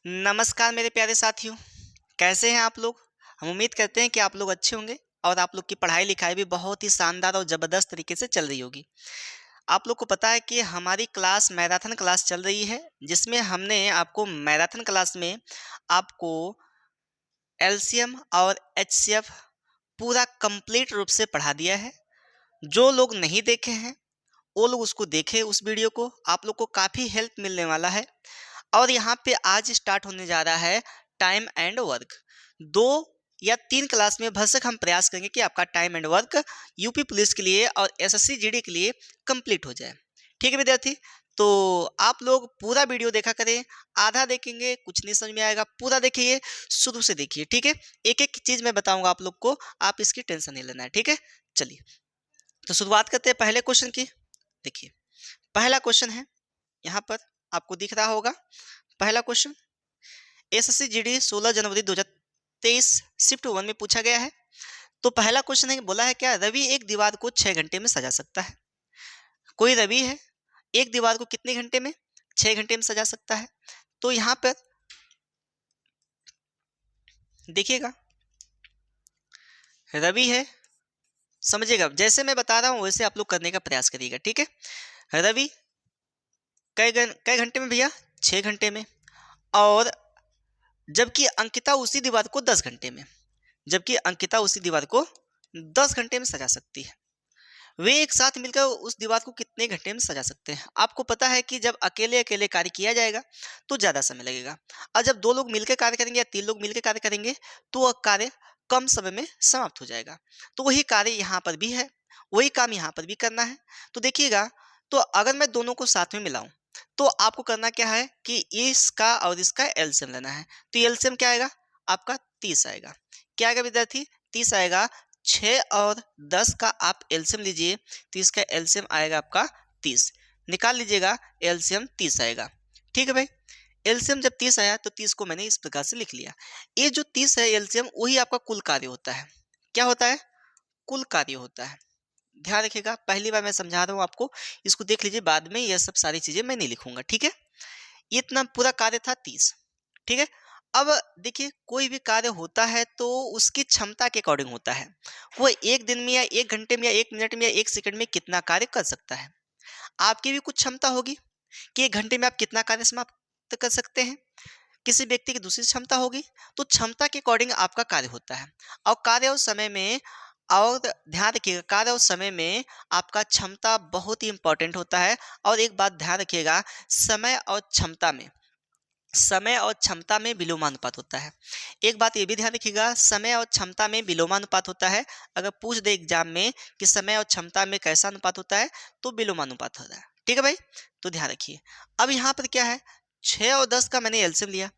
नमस्कार मेरे प्यारे साथियों, कैसे हैं आप लोग? हम उम्मीद करते हैं कि आप लोग अच्छे होंगे और आप लोग की पढ़ाई-लिखाई भी बहुत ही शानदार और ज़बरदस्त तरीके से चल रही होगी। आप लोग को पता है कि हमारी क्लास मैराथन क्लास चल रही है, जिसमें हमने आपको मैराथन क्लास में आपको एलसीएम और एचसीएफ पूरा कंप्लीट रूप से पढ़ा दिया है। जो लोग नहीं देखे हैं, वो लोग उसको देखें उस वीडियो को, आप लोग को काफ़ी हेल्प मिलने वाला है। और यहाँ पे आज स्टार्ट होने जा रहा है टाइम एंड वर्क। 2 या 3 क्लास में भरसक हम प्रयास करेंगे कि आपका time and work UP police के लिए और एसएससी जीडी के लिए कंप्लीट हो जाए। ठीक है विद्यार्थी? तो आप लोग पूरा वीडियो देखा करें, आधा देखेंगे कुछ नहीं समझ में आएगा, पूरा देखिए, शुरू से देखिए, ठीक है? एक-एक चीज़ मैं बताऊँगा आप लोग को, आप इसकी टेंशन नहीं लेना है, ठीक है? चलिए, तो शुरुआत करते हैं पहले क्वेश्चन की। देखिए, पहला क्वेश्चन है, यहाँ पर आपको दिख रहा होगा। पहला क्वेश्चन एसएससी जीडी 16 जनवरी 2023 शिफ्ट 1 में पूछा गया है। तो पहला क्वेश्चन है, बोला है क्या रवि एक दीवार को 6 घंटे में सजा सकता है? कोई रवि है, एक दीवार को कितने घंटे में? 6 घंटे में सजा सकता है। तो यहाँ पर देखिएगा, रवि है, समझिएगा, जैसे मैं बता रहा हूँ वैसे आप लोग करने का प्रयास करिएगा, ठीक है? रवि कई घंटे में भैया? 6 घंटे में। और जबकि अंकिता उसी दीवार को 10 घंटे में, जबकि अंकिता उसी दीवार को 10 घंटे में सजा सकती है। वे एक साथ मिलकर उस दीवार को कितने घंटे में सजा सकते हैं? आपको पता है कि जब अकेले-अकेले कार्य किया जाएगा, तो ज़्यादा समय लगेगा और जब 2 लोग मिलकर कार्य करेंगे या 3 लोग मिलकर कार्य करेंगे, तो वह कार्य कम समय में समाप्त हो जाएगा। तो वही कार्य यहाँ पर भी है, वही काम यहाँ पर भी करना है। तो देखिएगा, तो अगर मैं दोनों को साथ में मिलाऊँ, तो आपको करना क्या है कि इसका और इसका एलसीएम लेना है। तो एलसीएम क्या आएगा? आपका 30 आएगा। क्या आएगा विद्यार्थी? 30 आएगा। 6 और 10 का आप एलसीएम लीजिए, तो इसका एलसीएम आएगा आपका 30। निकाल लीजिएगा, एलसीएम 30 आएगा। ठीक है भाई? एलसीएम जब 30 आया तो 30 को मैंने इस प्रकार से लिख लिया। ये जो 30 है एलसीएम, वही आपका कुल कार्य होता है। क्या होता है? कुल कार्य होता है। ध्यान रखिएगा, पहली बार मैं समझा रहा हूँ आपको, इसको देख लीजिए, बाद में ये सब सारी चीज़ें मैं नहीं लिखूँगा, ठीक है? ये इतना पूरा कार्य था 30, ठीक है? अब देखिए, कोई भी कार्य होता है तो उसकी क्षमता के अकॉर्डिंग होता है। वो 1 दिन में या 1 घंटे में या 1 मिनट में या 1 सेकंड में कितना कार्य कर सकता है। आपकी भी कुछ क्षमता होगी कि 1 घंटे में आप कितना कार्य समाप्त कर सकते हैं। किसी व्यक्ति की दूसरी क्षमता होगी, तो क्षमता के अकॉर्डिंग आपका कार्य होता है। और कार्य और समय में, और ध्यान रखिएगा, कार्य और समय में आपका क्षमता बहुत ही इम्पोर्टेंट होता है। और एक बात ध्यान रखिएगा, समय और क्षमता में विलोमानुपात होता है। एक बात ये भी ध्यान रखिएगा, समय और क्षमता में विलोमानुपात होता है। अगर पूछ दे एग्जाम में कि समय और क्षमता में कैसा अनुपात होता है, तो विलोमानुपात होता है। ठीक है भाई? तो ध्यान रखिए। अब यहाँ पर क्या है, 6 और 10 का मैंने एलसीएम लिया।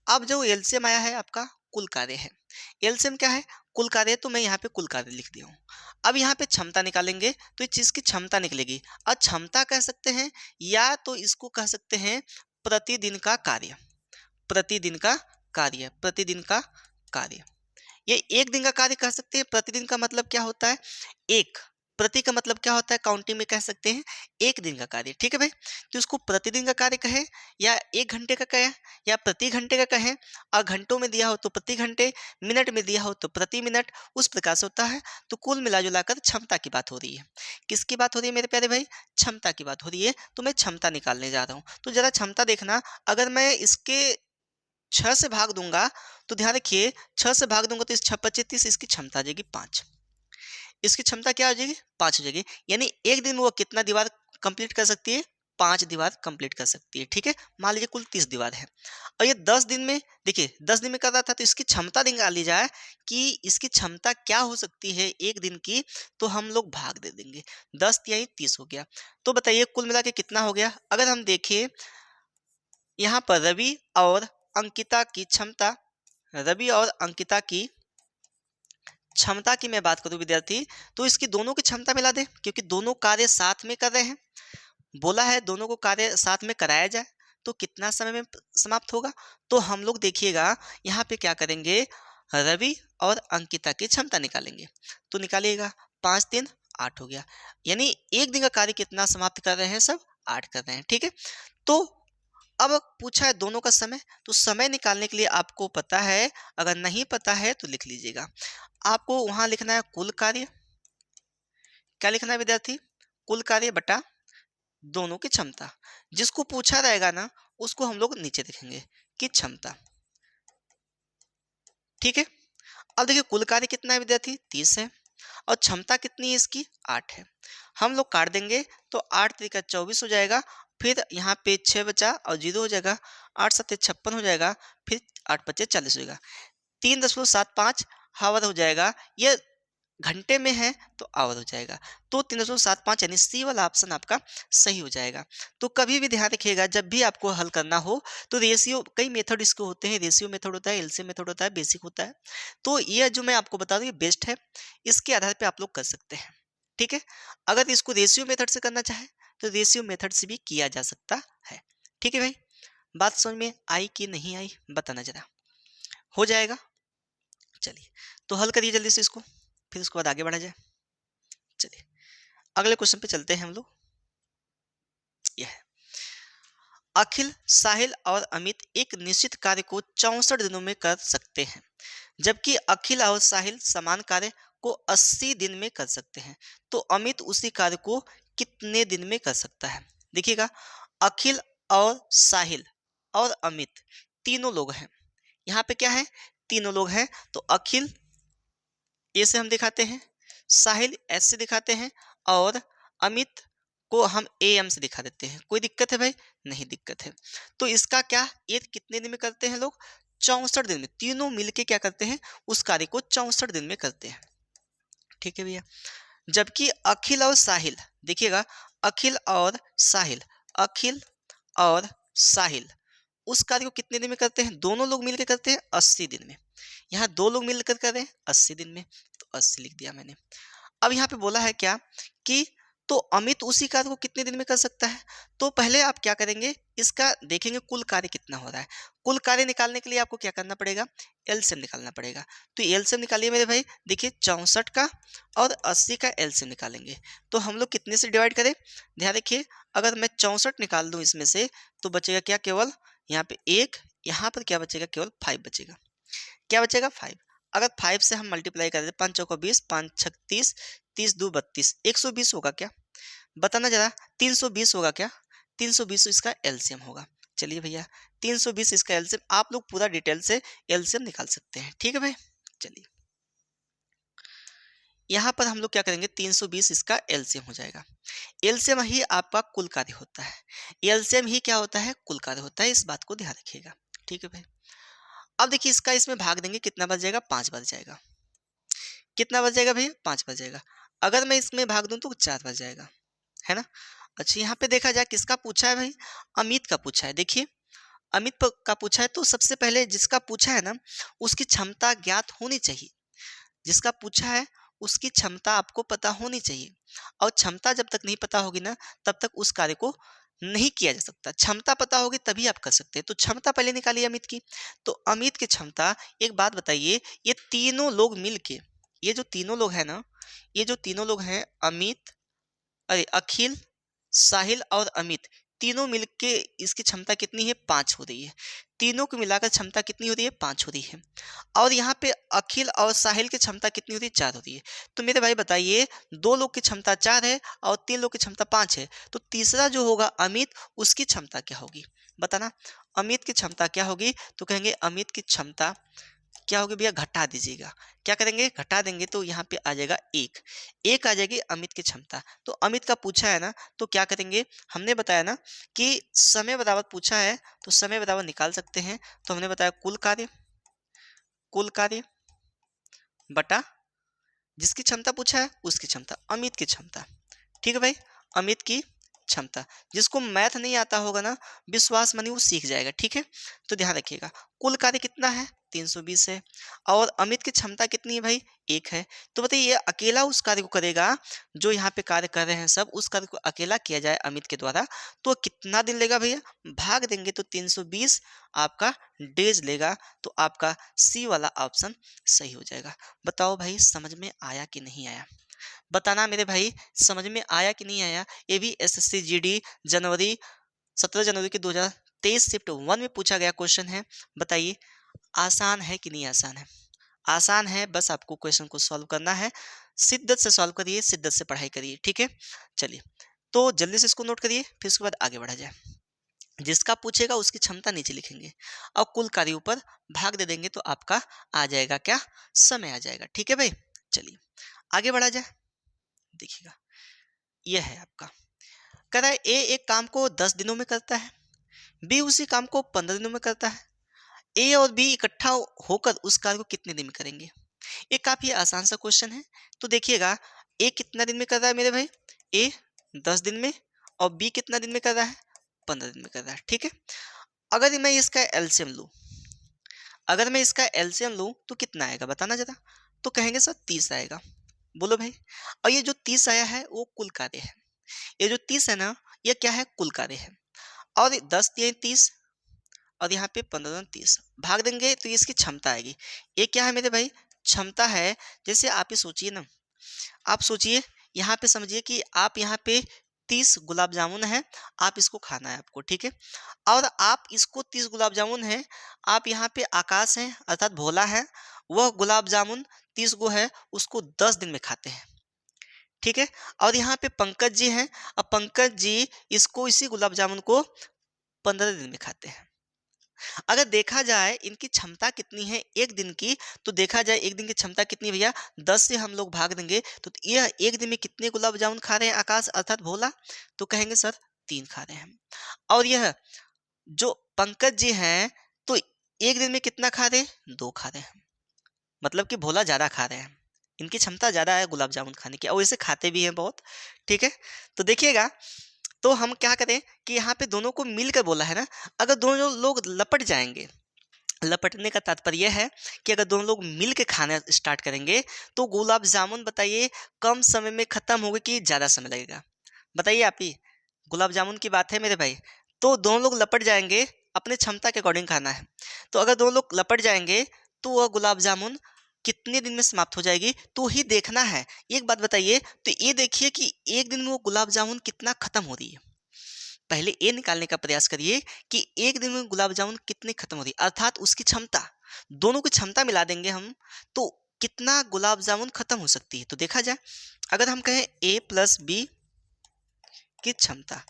अब जो एलसीएम आया है आपका कुल कार्य है। एलसीएम क्या है? कुल कार्य है, तो मैं यहाँ पे कुल कार्य लिख दिया हूँ। अब यहाँ पे क्षमता निकालेंगे तो इस चीज़ की क्षमता निकलेगी। और क्षमता कह सकते हैं, या तो इसको कह सकते हैं प्रतिदिन का कार्य। प्रतिदिन का कार्य, प्रतिदिन का कार्य। ये 1 दिन का कार्य कह सकते हैं। प्रतिदिन का मतलब क्या होता है? 1। प्रति का मतलब क्या होता है? काउंटिंग में कह सकते हैं 1 दिन का कार्य। ठीक है भाई? तो इसको प्रतिदिन का कार्य कहें, या 1 घंटे का कहें, या प्रति घंटे का कहें, और घंटों में दिया हो तो प्रति घंटे, मिनट में दिया हो तो प्रति मिनट, उस प्रकार से होता है। तो कुल मिला-जुला कर क्षमता की बात हो रही है। किसकी बात हो रही है मेरे प्यारे भाई? क्षमता की बात हो रही है। तो मैं क्षमता निकालने जा रहा हूँ। तो ज़रा क्षमता देखना, अगर मैं इसके 6 से भाग दूँगा, तो ध्यान रखिए, 6 से भाग दूँगा तो इस 6 पच्चे 30, इसकी क्षमता आ जाएगी 5। इसकी क्षमता क्या हो जाएगी? 5 हो जाएगी। यानी 1 दिन में वो कितना दीवार कंप्लीट कर सकती है? 5 दीवार कंप्लीट कर सकती है, ठीक है? मान लीजिए कुल 30 दीवार है। और ये 10 दिन में, देखिए 10 दिन में कर रहा था, तो इसकी क्षमता निकाल ली जाए कि इसकी क्षमता क्या हो सकती है 1 दिन की, तो हम लोग भाग दे देंगे। 10 तिहाई 30 हो गया। तो बताइए कुल मिला के कितना हो गया? अगर हम देखें यहाँ पर अंकिता की क्षमता रवि और अंकिता की क्षमता की मैं बात करूं विद्यार्थी, तो इसकी दोनों की क्षमता मिला दें, क्योंकि दोनों कार्य साथ में कर रहे हैं। बोला है दोनों को कार्य साथ में कराया जाए, तो कितना समय में समाप्त होगा? तो हम लोग देखिएगा, यहाँ पे क्या करेंगे, रवि और अंकिता की क्षमता निकालेंगे। तो निकालिएगा, 5 3 8 हो गया। यानी 1 दिन का कार्य कितना समाप्त कर रहे हैं? सब 8 कर रहे हैं, ठीक है? तो अब पूछा है दोनों का समय, तो समय निकालने के लिए आपको पता है, अगर नहीं पता है तो लिख लीजिएगा। आपको वहां लिखना है कुल कार्य, क्या लिखना है विद्यार्थी, कुल कार्य बटा दोनों की क्षमता। जिसको पूछा रहेगा ना उसको हम लोग नीचे लिखेंगे कि क्षमता। ठीक है। अब देखिए कुल कार्य कितना है विद्यार्थी, 30 है, और क्षमता कितनी है इसकी, 8 है। हम लोग काट देंगे तो 8 तरीका 24 हो जाएगा, फिर यहाँ पे 6 बचा और 0 हो जाएगा, 8 सत्ते 56 हो जाएगा, फिर 8 पच्चे 40 हो जाएगा, 3.75 हावर हो जाएगा। ये घंटे में है तो आवर हो जाएगा, तो 375 यानी सी वाला ऑप्शन आपका सही हो जाएगा। तो कभी भी ध्यान रखिएगा जब भी आपको हल करना हो तो रेशियो, कई मेथड इसके होते हैं, रेशियो मेथड होता है, एलसीएम मेथड होता है, बेसिक होता है। तो ये जो मैं आपको बता दूं ये बेस्ट है, इसके आधार पे आप लोग कर सकते हैं। ठीक है। अगर इसको रेशियो मेथड से करना चाहे तो रेशियो मेथड से भी किया जा सकता है। ठीक है भाई, बात समझ में आई कि नहीं आई बताना जरा। हो जाएगा, चलिए तो हल करिए जल्दी से इसको, फिर उसके बाद आगे बढ़ा जाए। चलिए अगले क्वेश्चन पे चलते हैं हम लोग। यह है, अखिल, साहिल और अमित एक निश्चित कार्य को 64 दिनों में कर सकते हैं, जबकि अखिल और साहिल समान कार्य को 80 दिन में कर सकते हैं। तो अमित उसी कार्य को कितने दिन में कर सकता है। देखिएगा, अखिल और साहिल और अमित तीनों लोग हैं। यहाँ पे क्या है, तीनों लोग हैं। तो अखिल ए से हम दिखाते हैं, साहिल एस से दिखाते हैं, और अमित को हम ए एम से दिखा देते हैं। कोई दिक्कत है भाई, नहीं दिक्कत है। तो इसका क्या, ये कितने दिन में करते हैं लोग, 64 दिन में। तीनों मिलके क्या करते हैं, उस कार्य को 64 दिन में करते हैं। ठीक है भैया। जबकि अखिल और साहिल, देखिएगा, अखिल और साहिल, अखिल और साहिल उस कार्य को कितने दिन में करते हैं, दोनों लोग मिलकर करते हैं 80 दिन में। यहाँ दो लोग मिलकर कर रहे हैं 80 दिन में, तो 80 लिख दिया मैंने। अब यहाँ पे बोला है क्या कि तो अमित उसी कार्य को कितने दिन में कर सकता है। तो पहले आप क्या करेंगे, इसका देखेंगे कुल कार्य कितना हो रहा है। कुल कार्य निकालने के लिए आपको क्या करना पड़ेगा, एलसीएम निकालना पड़ेगा। तो एलसीएम निकालिए मेरे भाई, देखिए 64 का और 80 का एलसीएम निकालेंगे। तो हम लोग कितने से डिवाइड करें, ध्यान रखिए, अगर मैं 64 निकाल दूं इसमें से तो बचेगा क्या, केवल यहाँ पे एक, यहाँ पर क्या बचेगा, केवल 5 बचेगा। क्या बचेगा, 5। अगर 5 से हम मल्टीप्लाई कर दें, 5 चौका 20, 5 छक 30, 30 दो 32, 120 होगा क्या, बताना जरा, 320 होगा क्या, 320 इसका एलसीएम होगा। चलिए भैया, 320 इसका एलसीएम, आप लोग पूरा डिटेल से एलसीएम निकाल सकते हैं। ठीक है भाई, चलिए यहाँ पर हम लोग क्या करेंगे, 320 इसका एलसीएम हो जाएगा। एलसीएम ही आपका कुल कार्य होता है, एलसीएम ही क्या होता है, कुल कार्य होता है, इस बात को ध्यान रखिएगा। ठीक है भाई। अब देखिए इसका इसमें भाग देंगे, कितना बच जाएगा, 5 बच जाएगा। कितना बच जाएगा भैया, 5 बच जाएगा। अगर मैं इसमें भाग दूं तो 4 बच जाएगा, है ना। अच्छा यहाँ पे देखा जाए किसका पूछा है भाई, अमित का पूछा है। देखिए अमित का पूछा है, तो सबसे पहले जिसका पूछा है ना उसकी क्षमता ज्ञात होनी चाहिए। जिसका पूछा है उसकी क्षमता आपको पता होनी चाहिए, और क्षमता जब तक नहीं पता होगी ना तब तक उस कार्य को नहीं किया जा सकता। क्षमता पता होगी तभी आप कर सकते हैं। तो क्षमता पहले निकालिए अमित की। तो अमित की क्षमता, एक बात बताइए, ये तीनों लोग मिलके, ये जो तीनों लोग हैं ना, ये जो तीनों लोग हैं, अमित, अरे अखिल, साहिल और अमित, तीनों मिलके इसकी क्षमता कितनी है, 5 हो रही है। तीनों को मिलाकर क्षमता कितनी हो रही है, 5 हो रही है। और यहाँ पे अखिल और साहिल की क्षमता कितनी होती है, 4 होती है। तो मेरे भाई बताइए, दो लोग की क्षमता 4 है और 3 लोग की क्षमता 5 है, तो तीसरा जो होगा अमित, उसकी क्षमता क्या होगी, बताना। अमित की क्षमता क्या होगी, तो कहेंगे अमित की क्षमता क्या होगी भैया, घटा दीजिएगा। क्या करेंगे, घटा देंगे, तो यहाँ पे आ जाएगा 1, 1 आ जाएगी अमित की क्षमता। तो अमित का पूछा है ना, तो क्या करेंगे, हमने बताया ना कि समय बराबर पूछा है तो समय बराबर निकाल सकते हैं। तो हमने बताया कुल कार्य, कुल कार्य बटा जिसकी क्षमता पूछा है उसकी क्षमता, अमित की क्षमता। ठीक है भाई, अमित की क्षमता। जिसको मैथ नहीं आता होगा ना, विश्वास मानिए वो सीख जाएगा। ठीक है, तो ध्यान रखिएगा, कुल कार्य कितना है, 320 है, और अमित की क्षमता कितनी है भाई, 1 है। तो बताइए ये अकेला उस कार्य को करेगा, जो यहाँ पे कार्य कर रहे हैं सब, उस कार्य को अकेला किया जाए अमित के द्वारा, तो कितना दिन लेगा भैया, भाग देंगे तो 320 आपका डेज लेगा। तो आपका सी वाला ऑप्शन सही हो जाएगा। बताओ भाई समझ में आया कि नहीं आया, बताना मेरे भाई, समझ में आया कि नहीं आया। ये भी एसएससी जीडी जनवरी 17 जनवरी के 2023 23 शिफ्ट 1 में पूछा गया क्वेश्चन है। बताइए आसान है कि नहीं आसान है? आसान है, बस आपको क्वेश्चन को सॉल्व करना है। शिद्दत से सॉल्व करिए, शिद्दत से पढ़ाई करिए, ठीक है। चलिए, तो जल्दी से इसको नोट करिए, फिर उसके बाद आगे बढ़ा जाए। जिसका पूछेगा उसकी क्षमता नीचे लिखेंगे और कुल कार्य ऊपर भाग दे देंगे, तो आपका आ जाएगा क्या? समय आ जाएगा, ठीक है भाई। चलिए आगे बढ़ा जाए। देखिएगा, यह है आपका, कह रहा है ए एक काम को 10 दिनों में करता है, बी उसी काम को 15 दिनों में करता है। ए और बी इकट्ठा होकर उस कार्य को कितने दिन में करेंगे? ये काफी आसान सा क्वेश्चन है। तो देखिएगा, ए कितना दिन में कर रहा है मेरे भाई? ए 10 दिन में, और बी कितना दिन में कर रहा है? 15 दिन में कर रहा है, ठीक है। अगर मैं इसका एलसीएम लूं, अगर मैं इसका एलसीएम लूं तो कितना आएगा बताना जरा। तो कहेंगे सर 30 आएगा। बोलो भाई। और ये जो 30 आया है वो कुल कार्य है। ये जो 30 है ना, ये क्या है? कुल कार्य है। और 10 तिया 30, और यहाँ पे 15 30 भाग देंगे तो ये इसकी क्षमता आएगी। ये क्या है मेरे भाई? क्षमता है। जैसे आप ही सोचिए ना, आप सोचिए, यहाँ पे समझिए कि आप यहाँ पे 30 गुलाब जामुन है, आप इसको खाना है आपको, ठीक है। और आप इसको 30 गुलाब जामुन है, आप यहाँ पे आकाश है अर्थात भोला है, वह गुलाब जामुन 30 गो है, उसको 10 दिन में खाते हैं, ठीक है। और यहाँ पे पंकज जी हैं, अब पंकज जी इसको इसी गुलाब जामुन को 15 दिन में खाते हैं। अगर देखा जाए इनकी क्षमता कितनी है एक दिन की, तो देखा जाए एक दिन की क्षमता कितनी है भैया? 10 से हम लोग भाग देंगे तो यह एक दिन में कितने गुलाब जामुन खा रहे हैं आकाश अर्थात भोला? तो कहेंगे सर 3 खा रहे हैं। और यह जो पंकज जी हैं, तो एक दिन में कितना खा रहे हैं? 2 खा रहे हैं। मतलब कि भोला ज्यादा खा रहे हैं, इनकी क्षमता ज्यादा है गुलाब जामुन खाने की, और इसे खाते भी हैं बहुत, ठीक है। तो देखिएगा, तो हम क्या करें कि यहाँ पे दोनों को मिलकर बोला है ना, अगर दोनों लोग लपट जाएंगे, लपटने का तात्पर्य है कि अगर दोनों लोग मिल के खाना स्टार्ट करेंगे तो गुलाब जामुन बताइए कम समय में खत्म होगा कि ज़्यादा समय लगेगा? बताइए आप ही। गुलाब जामुन की बात है मेरे भाई। तो दोनों लोग लपट जाएंगे, अपने क्षमता के अकॉर्डिंग खाना है। तो अगर दोनों लोग लपट जाएंगे तो वह गुलाब जामुन कितने दिन में समाप्त हो जाएगी, तो ही देखना है। एक बात बताइए, तो ये देखिए कि एक दिन में वो गुलाब जामुन कितना खत्म हो रही है। पहले ये निकालने का प्रयास करिए कि एक दिन में गुलाब जामुन कितने खत्म हो रही है, अर्थात उसकी क्षमता। दोनों की क्षमता मिला देंगे हम, तो कितना गुलाब जामुन खत्म हो सकती है। तो देखा जाए, अगर हम कहें ए प्लस बी की क्षमता,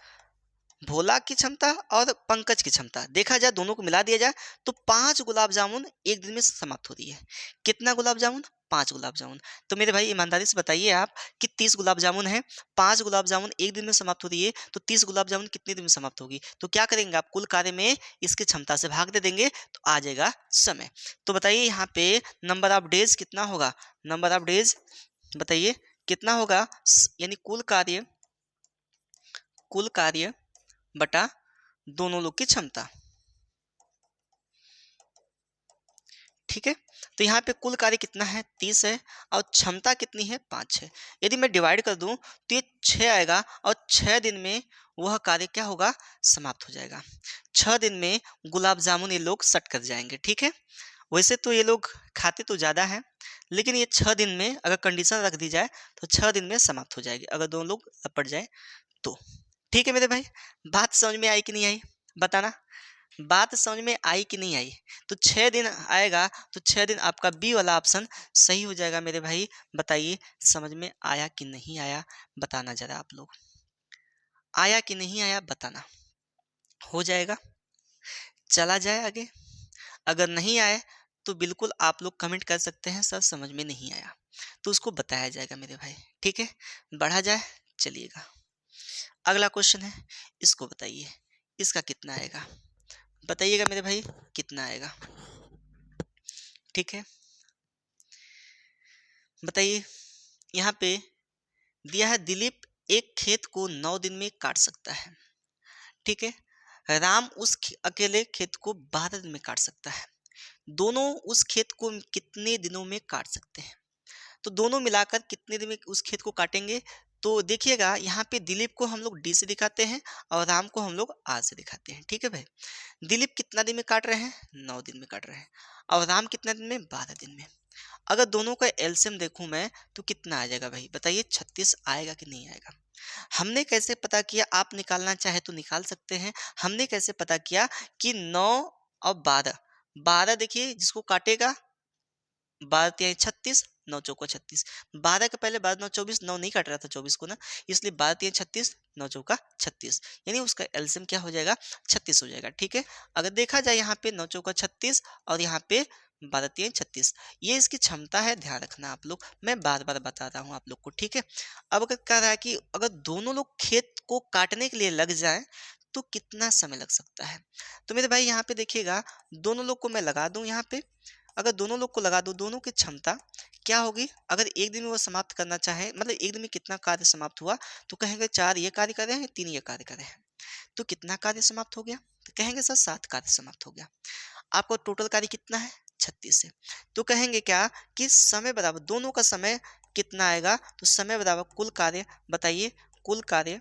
भोला की क्षमता और पंकज की क्षमता, देखा जाए दोनों को मिला दिया जाए तो 5 गुलाब जामुन एक दिन में समाप्त हो रही है। कितना गुलाब जामुन? 5 गुलाब जामुन। तो मेरे भाई ईमानदारी से बताइए आप कि 30 गुलाब जामुन है, 5 गुलाब जामुन एक दिन में समाप्त हो रही है, तो 30 गुलाब जामुन कितने दिन में समाप्त होगी? तो क्या करेंगे आप? कुल कार्य में इसकी क्षमता से भाग दे देंगे तो आ जाएगा समय। तो बताइए यहाँ पे नंबर ऑफ डेज कितना होगा? नंबर ऑफ डेज बताइए कितना होगा? यानी कुल कार्य बटा दोनों लोग की क्षमता, ठीक है। तो यहाँ पे कुल कार्य कितना है? 30 है, और क्षमता कितनी है? 5 है। यदि मैं डिवाइड कर दूं तो ये 6 आएगा, और 6 दिन में वह कार्य क्या होगा? समाप्त हो जाएगा। 6 दिन में गुलाब जामुन ये लोग सट कर जाएंगे, ठीक है। वैसे तो ये लोग खाते तो ज़्यादा है, लेकिन ये 6 दिन में अगर कंडीशन रख दी जाए तो 6 दिन में समाप्त हो जाएगी, अगर दोनों लोग लपट जाए तो। ठीक है मेरे भाई, बात समझ में आई कि नहीं आई? बताना, बात समझ में आई कि नहीं आई? तो 6 दिन आएगा, तो 6 दिन आपका बी वाला ऑप्शन सही हो जाएगा मेरे भाई। बताइए समझ में आया कि नहीं आया? बताना जरा आप लोग, आया कि नहीं आया बताना। हो जाएगा, चला जाए आगे। अगर नहीं आए तो बिल्कुल आप लोग कमेंट कर सकते हैं सर समझ में नहीं आया, तो उसको बताया जाएगा मेरे भाई, ठीक है। बढ़ा जाए, चलिएगा। अगला क्वेश्चन है, इसको बताइए, इसका कितना आएगा? बताइएगा मेरे भाई कितना आएगा, ठीक है। बताइए, यहाँ पे दिया है दिलीप एक खेत को 9 दिन में काट सकता है, ठीक है। राम उस अकेले खेत को 12 दिन में काट सकता है। दोनों उस खेत को कितने दिनों में काट सकते हैं? तो दोनों मिलाकर कितने दिन में उस खेत को काटेंगे? तो देखिएगा, यहाँ पे दिलीप को हम लोग डी से दिखाते हैं और राम को हम लोग आर से दिखाते हैं, ठीक है भाई। दिलीप कितना दिन में काट रहे हैं? 9 दिन में काट रहे हैं। और राम कितना दिन में? 12 दिन में। अगर दोनों का एलसीएम देखूं मैं तो कितना आ जाएगा भाई, बताइए 36 आएगा कि नहीं आएगा। हमने कैसे पता किया, आप निकालना चाहे तो निकाल सकते हैं। हमने कैसे पता किया कि 9 और 12, 12 देखिए जिसको काटेगा 12 तिहाई 36, 9 चौका 36, 12 के पहले 12 9 24, 9 नहीं काट रहा था 24 को ना, इसलिए 12 तिहाई 36, 9 चौका 36, यानी उसका एलसीएम क्या हो जाएगा, 36 हो जाएगा। ठीक है, अगर देखा जाए यहाँ पे 9 चौका 36 और यहाँ पे 12 तिहाई 36, ये इसकी क्षमता है, ध्यान रखना आप लोग, मैं बार बार बता रहा हूँ आप लोग को। ठीक है, अब अगर कह रहा है कि अगर दोनों लोग खेत को काटने के लिए लग जाए तो कितना समय लग सकता है। तो मेरे भाई यहाँ पे देखिएगा, दोनों लोग को मैं लगा दूं यहाँ पे, अगर दोनों लोग को लगा दो, दोनों की क्षमता क्या होगी, अगर एक दिन में वो समाप्त करना चाहे, मतलब एक दिन में कितना कार्य समाप्त हुआ, तो कहेंगे 4 ये कार्य करे हैं, 3 ये कार्य करे हैं, तो कितना कार्य समाप्त हो गया, तो कहेंगे सर 7 कार्य समाप्त हो गया। आपको टोटल कार्य कितना है, 36 है, तो कहेंगे क्या कि समय बराबर दोनों का समय कितना आएगा, तो समय बराबर कुल कार्य, बताइए कुल कार्य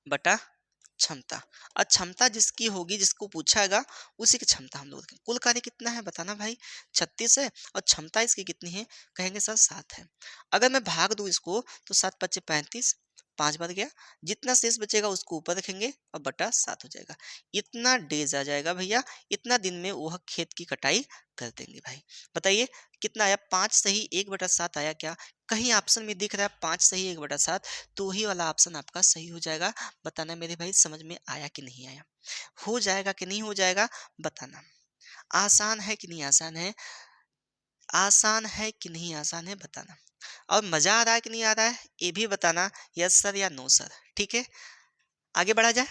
बटा क्षमता। और क्षमता जिसकी होगी, जिसको पूछाएगा उसी की क्षमता हम लोग देखेंगे। कुल कार्य कितना है बताना भाई, 36 है, और क्षमता इसकी कितनी है, कहेंगे सर 7 है। अगर मैं भाग दूं इसको तो 7 पच्चे 35, 5 बच गया, जितना शेष बचेगा उसको ऊपर रखेंगे और बटा 7 हो जाएगा। इतना डेज आ जाएगा भैया, इतना दिन में वह खेत की कटाई कर देंगे भाई। बताइए कितना आया, 5 सही 1/7 आया क्या, कहीं ऑप्शन में दिख रहा है 5 सही 1/7, तो वही वाला ऑप्शन आपका सही हो जाएगा। बताना मेरे भाई समझ में आया कि नहीं आया, हो जाएगा कि नहीं हो जाएगा, बताना। आसान है कि नहीं आसान है, आसान है कि नहीं आसान है, बताना। और मजा आ रहा है कि नहीं आ रहा है, ये भी बताना, यस सर या नो सर। ठीक है, आगे बढ़ा जाए,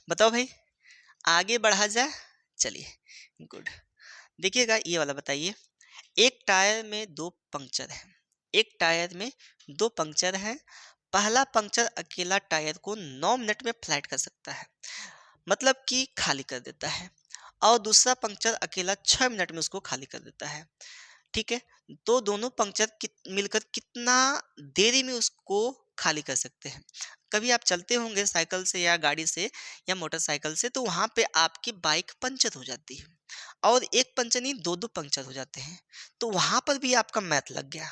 बताओ भाई, आगे बढ़ा जाए, चलिए गुड। देखिएगा ये वाला बताइए, एक टायर में दो पंक्चर है, एक टायर में दो पंक्चर है, पहला पंक्चर अकेला टायर को 9 मिनट में फ्लैट कर सकता है, मतलब कि खाली कर देता है, और दूसरा पंक्चर अकेला 6 मिनट में उसको खाली कर देता है। ठीक है, तो दोनों पंक्चर मिलकर कितना देरी में उसको खाली कर सकते हैं। कभी आप चलते होंगे साइकिल से या गाड़ी से या मोटरसाइकिल से, तो वहां पे आपकी बाइक पंचर हो जाती है, और एक पंचर नहीं दो दो पंचर हो जाते हैं, तो वहां पर भी आपका मैथ लग गया।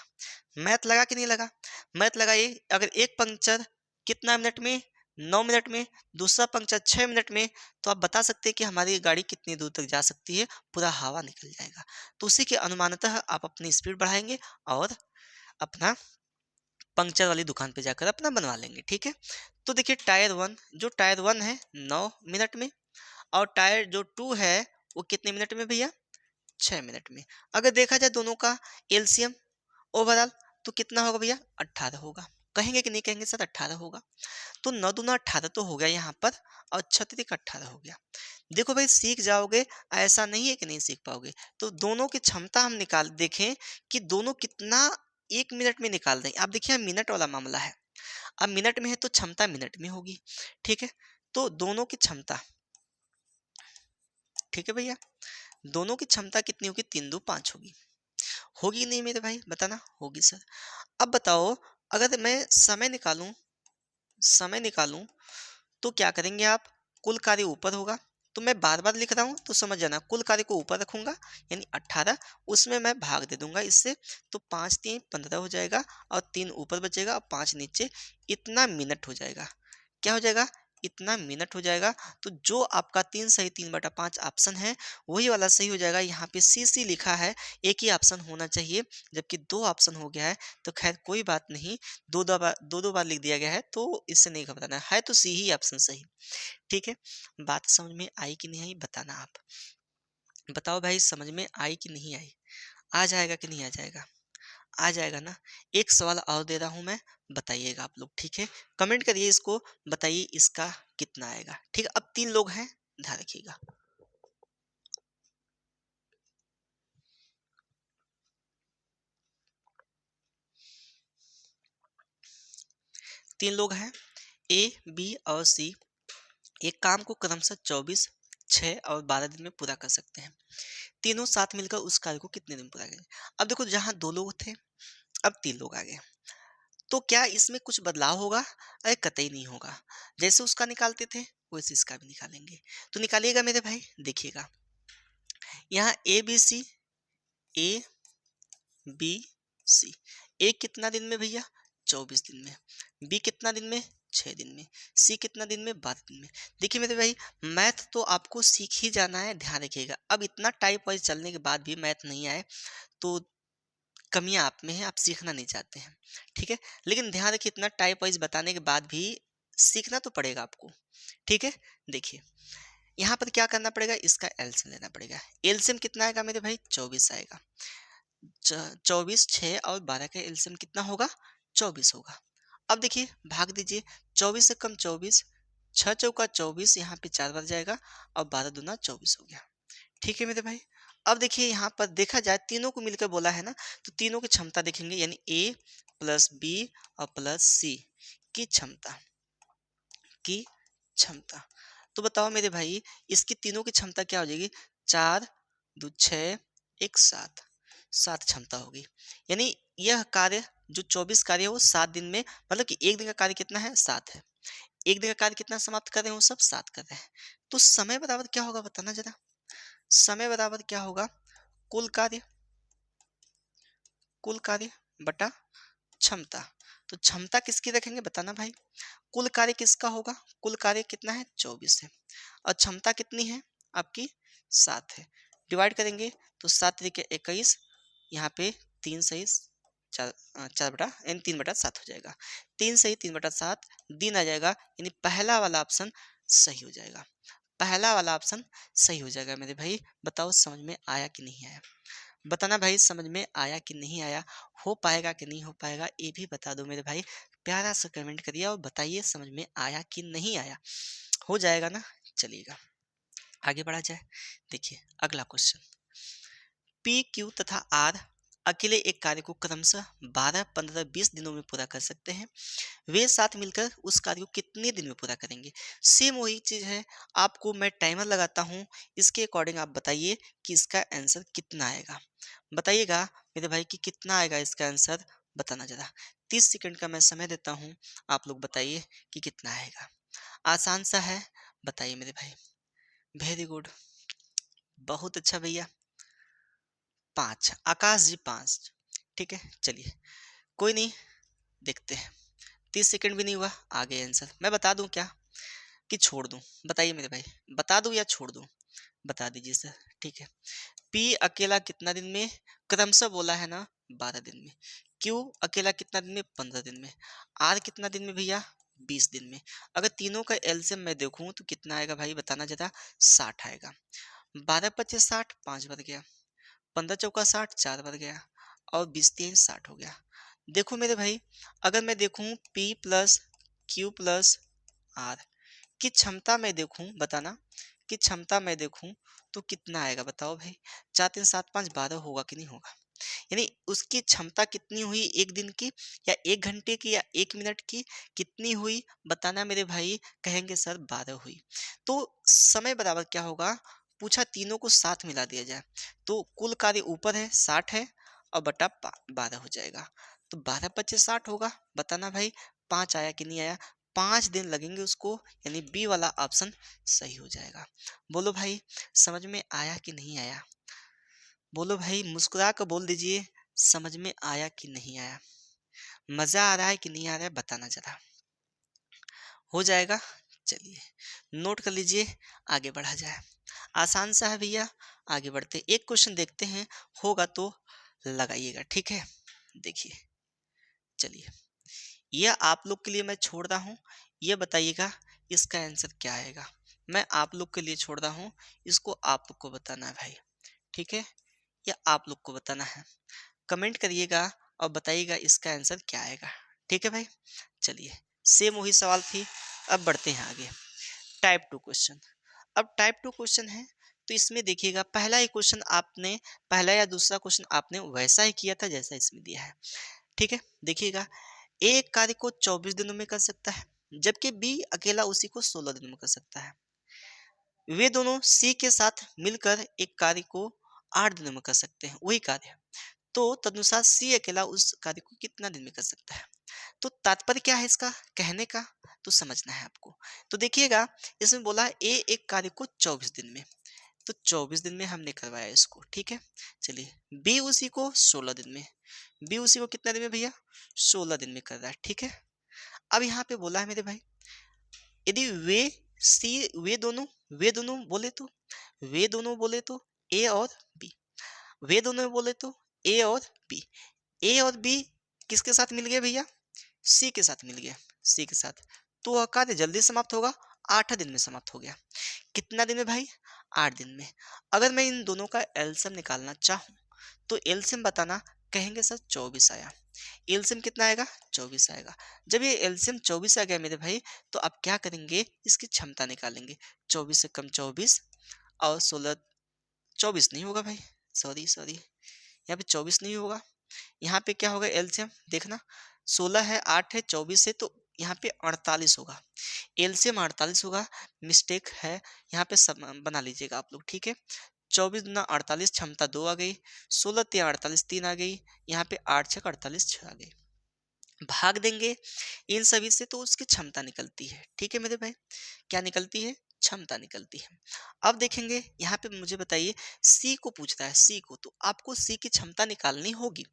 मैथ लगा कि नहीं लगा, मैथ लगाइए। अगर एक पंक्चर कितना मिनट में, 9 मिनट में, दूसरा पंक्चर 6 मिनट में, तो आप बता सकते हैं कि हमारी गाड़ी कितनी दूर तक जा सकती है, पूरा हवा निकल जाएगा। तो उसी के अनुमानतः आप अपनी स्पीड बढ़ाएंगे और अपना पंक्चर वाली दुकान पे जाकर अपना बनवा लेंगे। ठीक है, तो देखिए टायर वन, जो टायर वन है 9 मिनट में, और टायर जो टू है वो कितने मिनट में भैया, 6 मिनट में। अगर देखा जाए दोनों का एलसीएम ओवरऑल तो कितना होगा भैया, 18 होगा। कहेंगे कि नहीं कहेंगे सर, 18 होगा। तो 9 दूना 18 तो हो गया यहाँ पर, और 36 18 हो गया। देखो भाई सीख जाओगे, ऐसा नहीं है कि नहीं सीख पाओगे। तो दोनों की क्षमता हम निकाल देखें कि दोनों कितना 1 मिनट में निकाल दें। आप देखिए मिनट वाला मामला है, अब मिनट में है तो क्षमता मिनट में होगी। ठीक है, तो दोनों की क्षमता, ठीक है भैया, दोनों की क्षमता कितनी होगी, 3 दो 5 होगी। होगी नहीं मेरे भाई, बताना, होगी सर। अब बताओ, अगर मैं समय निकालूं, समय निकालूं तो क्या करेंगे आप, कुल कार्य ऊपर होगा, तो मैं बार बार लिख रहा हूं तो समझ जाना, कुल कार्य को ऊपर रखूंगा यानी 18, उसमें मैं भाग दे दूंगा इससे, तो 5 3 15 हो जाएगा, और 3 ऊपर बचेगा और 5 नीचे, इतना मिनट हो जाएगा। क्या हो जाएगा, इतना मिनट हो जाएगा। तो जो आपका 3 सही 3/5 ऑप्शन है वही वाला सही हो जाएगा। यहाँ पे सी सी लिखा है, एक ही ऑप्शन होना चाहिए, जबकि दो ऑप्शन हो गया है, तो खैर कोई बात नहीं, दो बार लिख दिया गया है, तो इससे नहीं घबराना है, तो सी ही ऑप्शन सही। ठीक है, बात समझ में आई कि नहीं आई, बताना आप। बताओ भाई समझ में आई कि नहीं आई, आ जाएगा कि नहीं आ जाएगा, आ जाएगा ना। एक सवाल और दे रहा हूं मैं, बताइएगा आप लोग। ठीक है, कमेंट करिए इसको, बताइए इसका कितना आएगा। ठीक है, अब 3 लोग हैं, ध्यान रखिएगा। 3 लोग हैं, ए बी और सी, एक काम को क्रमशः 24, 6 और 12 दिन में पूरा कर सकते हैं। तीनों साथ मिलकर उस कार्य को कितने दिन में पूरा करेंगे। अब देखो जहां 2 लोग थे, अब 3 लोग आ गए, तो क्या इसमें कुछ बदलाव होगा, अरे कतई नहीं होगा। जैसे उसका निकालते थे वैसे इसका भी निकालेंगे। तो निकालिएगा मेरे भाई, देखिएगा यहाँ A B C, A B, सी। ए कितना दिन में भैया? 24 दिन में। बी कितना दिन में? 6 दिन में। सी कितना दिन में? 12 दिन में। देखिए मेरे भाई, मैथ तो आपको सीख ही जाना है, ध्यान रखिएगा। अब इतना टाइप वाइज चलने के बाद भी मैथ नहीं आए तो कमियां आप में है, आप सीखना नहीं चाहते हैं, ठीक है। लेकिन ध्यान रखिए, इतना टाइप वाइज बताने के बाद भी सीखना तो पड़ेगा आपको, ठीक है। देखिए यहाँ पर क्या करना पड़ेगा, इसका एलसीएम लेना पड़ेगा। एलसीएम कितना आएगा मेरे भाई? 24 आएगा। 24, 6 और 12 का एलसीएम कितना होगा? 24 होगा। अब देखिए भाग दीजिए, 24 से कम 24, 6 चौका 24, यहाँ पे 4 बच जाएगा और 12 दूना 24 हो गया, ठीक है मेरे भाई। अब देखिए यहाँ पर देखा जाए, तीनों को मिलकर बोला है ना, तो तीनों की क्षमता देखेंगे, यानी ए प्लस बी और प्लस सी की क्षमता, की क्षमता। तो बताओ मेरे भाई, इसकी तीनों की क्षमता क्या हो जाएगी? 4 दो 6 1 7, 7 क्षमता होगी। यानी यह कार्य जो 24 कार्य है वो 7 दिन में, मतलब कि एक दिन का कार्य कितना है? 7 है। एक दिन का कार्य कितना समाप्त कर रहे हैं? वो सब 7 कर रहे हैं। तो समय बराबर क्या होगा बताना जरा। समय बराबर क्या होगा? कुल कार्य, कुल कार्य बटा क्षमता। तो क्षमता किसकी रखेंगे बताना भाई। कुल कार्य किसका होगा? कुल कार्य कितना है? 24 है। और क्षमता कितनी है आपकी? 7 है। डिवाइड करेंगे तो 7 तरीके 21, यहाँ पे 3 सही 4, 4 बटा यानी 3/7 हो जाएगा। 3 सही 3/7 दिन आ जाएगा, यानी पहला वाला ऑप्शन सही हो जाएगा। पहला वाला ऑप्शन सही हो जाएगा मेरे भाई। बताओ समझ में आया कि नहीं आया? बताना भाई, समझ में आया कि नहीं आया? हो पाएगा कि नहीं हो पाएगा ये भी बता दो मेरे भाई। प्यारा सा कमेंट करिए और बताइए समझ में आया कि नहीं आया। हो जाएगा ना? चलिएगा आगे बढ़ा जाए। देखिए अगला क्वेश्चन, पी क्यू तथा आर अकेले एक कार्य को क्रमशः 12, 15, 20 दिनों में पूरा कर सकते हैं। वे साथ मिलकर उस कार्य को कितने दिन में पूरा करेंगे? सेम वही चीज है। आपको मैं टाइमर लगाता हूँ, इसके अकॉर्डिंग आप बताइए कि इसका आंसर कितना आएगा। बताइएगा मेरे भाई कि कितना आएगा इसका आंसर, बताना जरा। 30 सेकंड का मैं समय देता हूँ, आप लोग बताइए कि कितना आएगा। आसान सा है, बताइए मेरे भाई। वेरी गुड, बहुत अच्छा भैया। 5, आकाश जी 5, ठीक है। चलिए कोई नहीं, देखते हैं। 30 सेकंड भी नहीं हुआ, आ गया आंसर। मैं बता दूं क्या कि छोड़ दूं? बताइए मेरे भाई, बता दूं या छोड़ दूं? बता दीजिए सर, ठीक है। पी अकेला कितना दिन में? क्रमशः बोला है ना, 12 दिन में। क्यू अकेला कितना दिन में? 15 दिन में। आर कितना दिन में भैया? 20 दिन में। अगर तीनों का एलसीएम मैं देखूं तो कितना आएगा भाई, बताना जरा। 60 आएगा। 12 पच्चीस 60, 5 बच गया। 15 चौका 60, 4 बच गया। और 20 3 60 हो गया। देखो मेरे भाई, अगर मैं देखूं P plus Q plus R की क्षमता मैं देखूं, बताना कि क्षमता मैं देखूं तो कितना आएगा बताओ भाई। 4 3 7 5 12 होगा कि नहीं होगा? यानी उसकी क्षमता कितनी हुई एक दिन की, या 1 घंटे की, या 1 मिनट की, कितनी हुई बताना मेरे भाई। कहेंगे सर 12 हुई। तो समय बराबर क्या होगा, पूछा तीनों को साथ मिला दिया जाए तो कुल कार्य ऊपर है 60 है और बटा 12 हो जाएगा। तो 12 पच्चीस 60 होगा, बताना भाई। 5 आया कि नहीं आया? 5 दिन लगेंगे उसको, यानी बी वाला ऑप्शन सही हो जाएगा। बोलो भाई, समझ में आया कि नहीं आया? बोलो भाई, मुस्कुरा कर बोल दीजिए, समझ में आया कि नहीं आया? मजा आ रहा है कि नहीं आ रहा है, बताना जरा। हो जाएगा। चलिए नोट कर लीजिए, आगे बढ़ा जाए। आसान सा है भैया, आगे बढ़ते एक क्वेश्चन देखते हैं, होगा तो लगाइएगा, ठीक है। देखिए चलिए, यह आप लोग के लिए मैं छोड़ रहा हूँ, ये बताइएगा इसका आंसर क्या आएगा। मैं आप लोग के लिए छोड़ रहा हूँ, इसको आप लोग को बताना है भाई, ठीक है। या आप लोग को बताना है, कमेंट करिएगा और बताइएगा इसका आंसर क्या आएगा, ठीक है भाई। चलिए सेम वही सवाल थी, अब बढ़ते हैं आगे। Type 2 question. अब टाइप 2 क्वेश्चन है तो इसमें देखिएगा, पहला ही क्वेश्चन आपने, पहला या दूसरा क्वेश्चन आपने वैसा ही किया था जैसा इसमें दिया है, ठीक है। देखिएगा, ए एक कार्य को 24 दिनों में कर सकता है, जबकि बी अकेला उसी को 16 दिनों में कर सकता है। वे दोनों सी के साथ मिलकर एक कार्य को 8 दिनों में कर सकते हैं, वही कार्य। तो तदनुसार सी अकेला उस कार्य को कितना दिन में कर सकता है? तो तात्पर्य क्या है इसका कहने का, तो समझना है आपको। तो देखिएगा, इसमें बोला ए एक कार्य को 24 दिन में, तो 24 दिन में हमने करवाया इसको, ठीक है। चलिए, बी उसी को 16 दिन में, बी उसी को कितना दिन में भैया, 16 दिन में कर रहा है, ठीक है। अब यहाँ पे बोला है मेरे भाई, यदि वे सी वे दोनों बोले तो, वे दोनों बोले तो ए और बी, वे दोनों बोले तो ए और बी, ए और बी किसके साथ मिल गए भैया, सी के साथ मिल गया, सी के साथ। तो वह कार्य जल्दी समाप्त होगा, 8 दिन में समाप्त हो गया। कितना दिन में भाई, 8 दिन में। अगर मैं इन दोनों का एलसीएम निकालना चाहूँ तो एलसीएम बताना, कहेंगे सर 24 आया, एलसीएम कितना आएगा, 24 आएगा। जब ये एलसीएम 24 आ गया मेरे भाई, तो आप क्या करेंगे, इसकी क्षमता निकालेंगे। 24 से कम 24 और 16, 24 नहीं होगा भाई, सॉरी सॉरी, यहाँ पे 24 नहीं होगा, यहाँ पे क्या होगा एलसीएम देखना, 16 है, 8 है, 24 है, तो यहाँ पे 48 होगा, एलसीएम 48 होगा। मिस्टेक है, यहाँ पे सब बना लीजिएगा आप लोग, ठीक है। 24 दूना 48, क्षमता 2 आ गई, 16 तिया 48, 3 आ गई, यहाँ पे 8 छक 48, 6 आ गई। भाग देंगे इन सभी से तो उसकी क्षमता निकलती है, ठीक है मेरे भाई, क्या निकलती है, क्षमता निकलती है। अब देखेंगे यहाँ पे मुझे बताइए, सी को पूछ रहा है, सी को, तो आपको सी की क्षमता निकालनी होगी,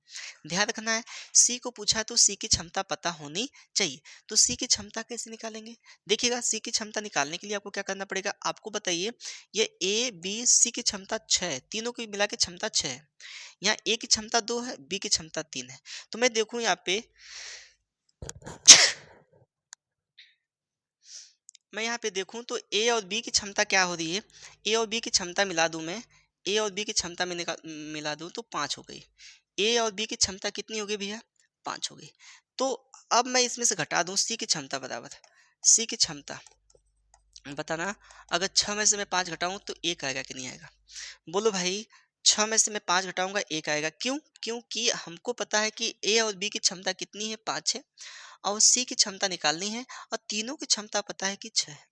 ध्यान रखना है। सी को पूछा है तो सी की क्षमता पता होनी चाहिए। तो सी की क्षमता कैसे निकालेंगे, देखिएगा, सी की क्षमता निकालने के लिए आपको क्या करना पड़ेगा, आपको बताइए, ये ए बी सी की क्षमता 6 है, तीनों की मिला के क्षमता 6 है, यहाँ ए की क्षमता 2 है, बी की क्षमता 3 है। तो मैं देखूं यहाँ पे, मैं यहाँ पे देखूं तो ए और बी की क्षमता क्या हो रही है, ए और बी की क्षमता मिला दूं मैं, ए और बी की क्षमता में मिला दूं तो 5 हो गई, ए और बी की क्षमता कितनी हो गई भैया, 5 हो गई। तो अब मैं इसमें से घटा दूं सी की क्षमता बराबर, सी की क्षमता बताना, अगर 6 में से मैं 5 घटाऊं तो 1 आएगा कि नहीं आएगा, बोलो भाई। 6 में से मैं 5 घटाऊंगा 1 आएगा, क्यों, क्योंकि हमको पता है कि ए और बी की क्षमता कितनी है, 5 है, और सी की क्षमता निकालनी है, और तीनों की क्षमता पता है कि 6 है।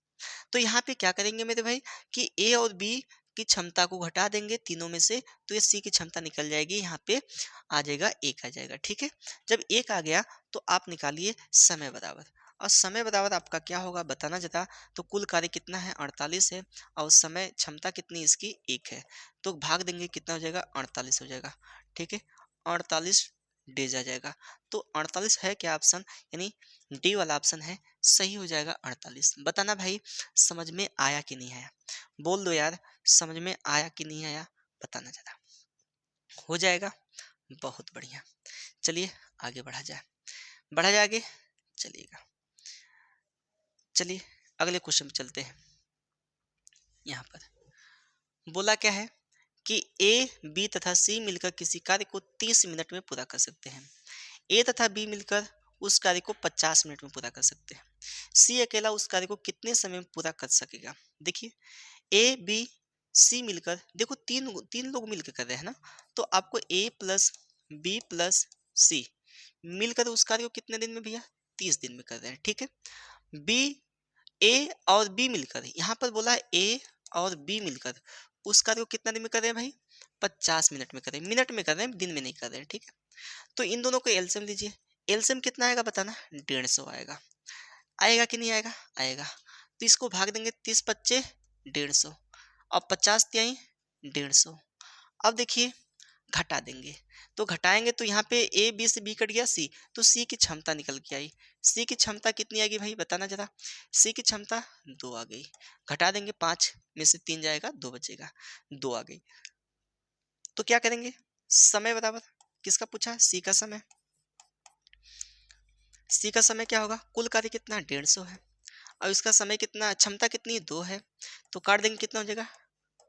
तो यहाँ पे क्या करेंगे मेरे भाई, कि ए और बी की क्षमता को घटा देंगे तीनों में से, तो ये सी की क्षमता निकल जाएगी, यहाँ पे आ जाएगा 1 आ जाएगा, ठीक है। जब 1 आ गया तो आप निकालिए समय बराबर, और समय बराबर आपका क्या होगा बताना जरा। तो कुल कार्य कितना है, 48 है, और समय क्षमता कितनी इसकी, 1 है, तो भाग देंगे कितना हो जाएगा, 48 हो जाएगा, ठीक है। 48 डेज आ जाएगा, तो 48 है क्या ऑप्शन, यानी डी वाला ऑप्शन है, सही हो जाएगा 48। बताना भाई, समझ में आया कि नहीं आया, बोल दो यार, समझ में आया कि नहीं आया, बताना जरा। हो जाएगा, बहुत बढ़िया। चलिए आगे बढ़ा जाए, बढ़ा जाए आगे, चलिएगा, चलिए अगले क्वेश्चन पे चलते हैं। यहाँ पर बोला क्या है कि ए बी तथा सी मिलकर किसी कार्य को 30 मिनट में पूरा कर सकते हैं, ए तथा बी मिलकर उस कार्य को 50 मिनट में पूरा कर सकते हैं, सी अकेला उस कार्य को कितने समय में पूरा कर सकेगा। देखिए, ए बी सी मिलकर, देखो तीन तीन लोग मिलकर कर रहे हैं ना, तो आपको ए प्लस बी प्लस सी मिलकर उस कार्य को कितने दिन में भैया, 30 दिन में कर रहे हैं, ठीक है। बी, ए और बी मिलकर, यहाँ पर बोला ए और बी मिलकर उस कार्य को कितना दिन में कर रहे हैं भाई, 50 मिनट में कर रहे हैं, मिनट में कर रहे हैं, दिन में नहीं कर रहे हैं, ठीक है। तो इन दोनों को एलसीएम लीजिए, एलसीएम कितना आएगा बताना, 150 आएगा, आएगा कि नहीं आएगा, आएगा। तो इसको भाग देंगे, 30 पच्चे 150, और 50 त्याई 150। अब देखिए घटा देंगे, तो घटाएंगे तो यहाँ पे ए बी से बी कट गया, सी, तो सी की क्षमता निकल के आई, सी की क्षमता कितनी आएगी भाई बताना जरा, सी की क्षमता 2 आ गई, घटा देंगे, 5 में से 3 जाएगा, 2 बचेगा, 2 आ गई। तो क्या करेंगे, समय बराबर, किसका पूछा है, सी का समय, सी का समय क्या होगा, कुल कार्य कितना 150 है, और इसका समय कितना, क्षमता कितनी 2 है, तो काट देंगे कितना हो जाएगा,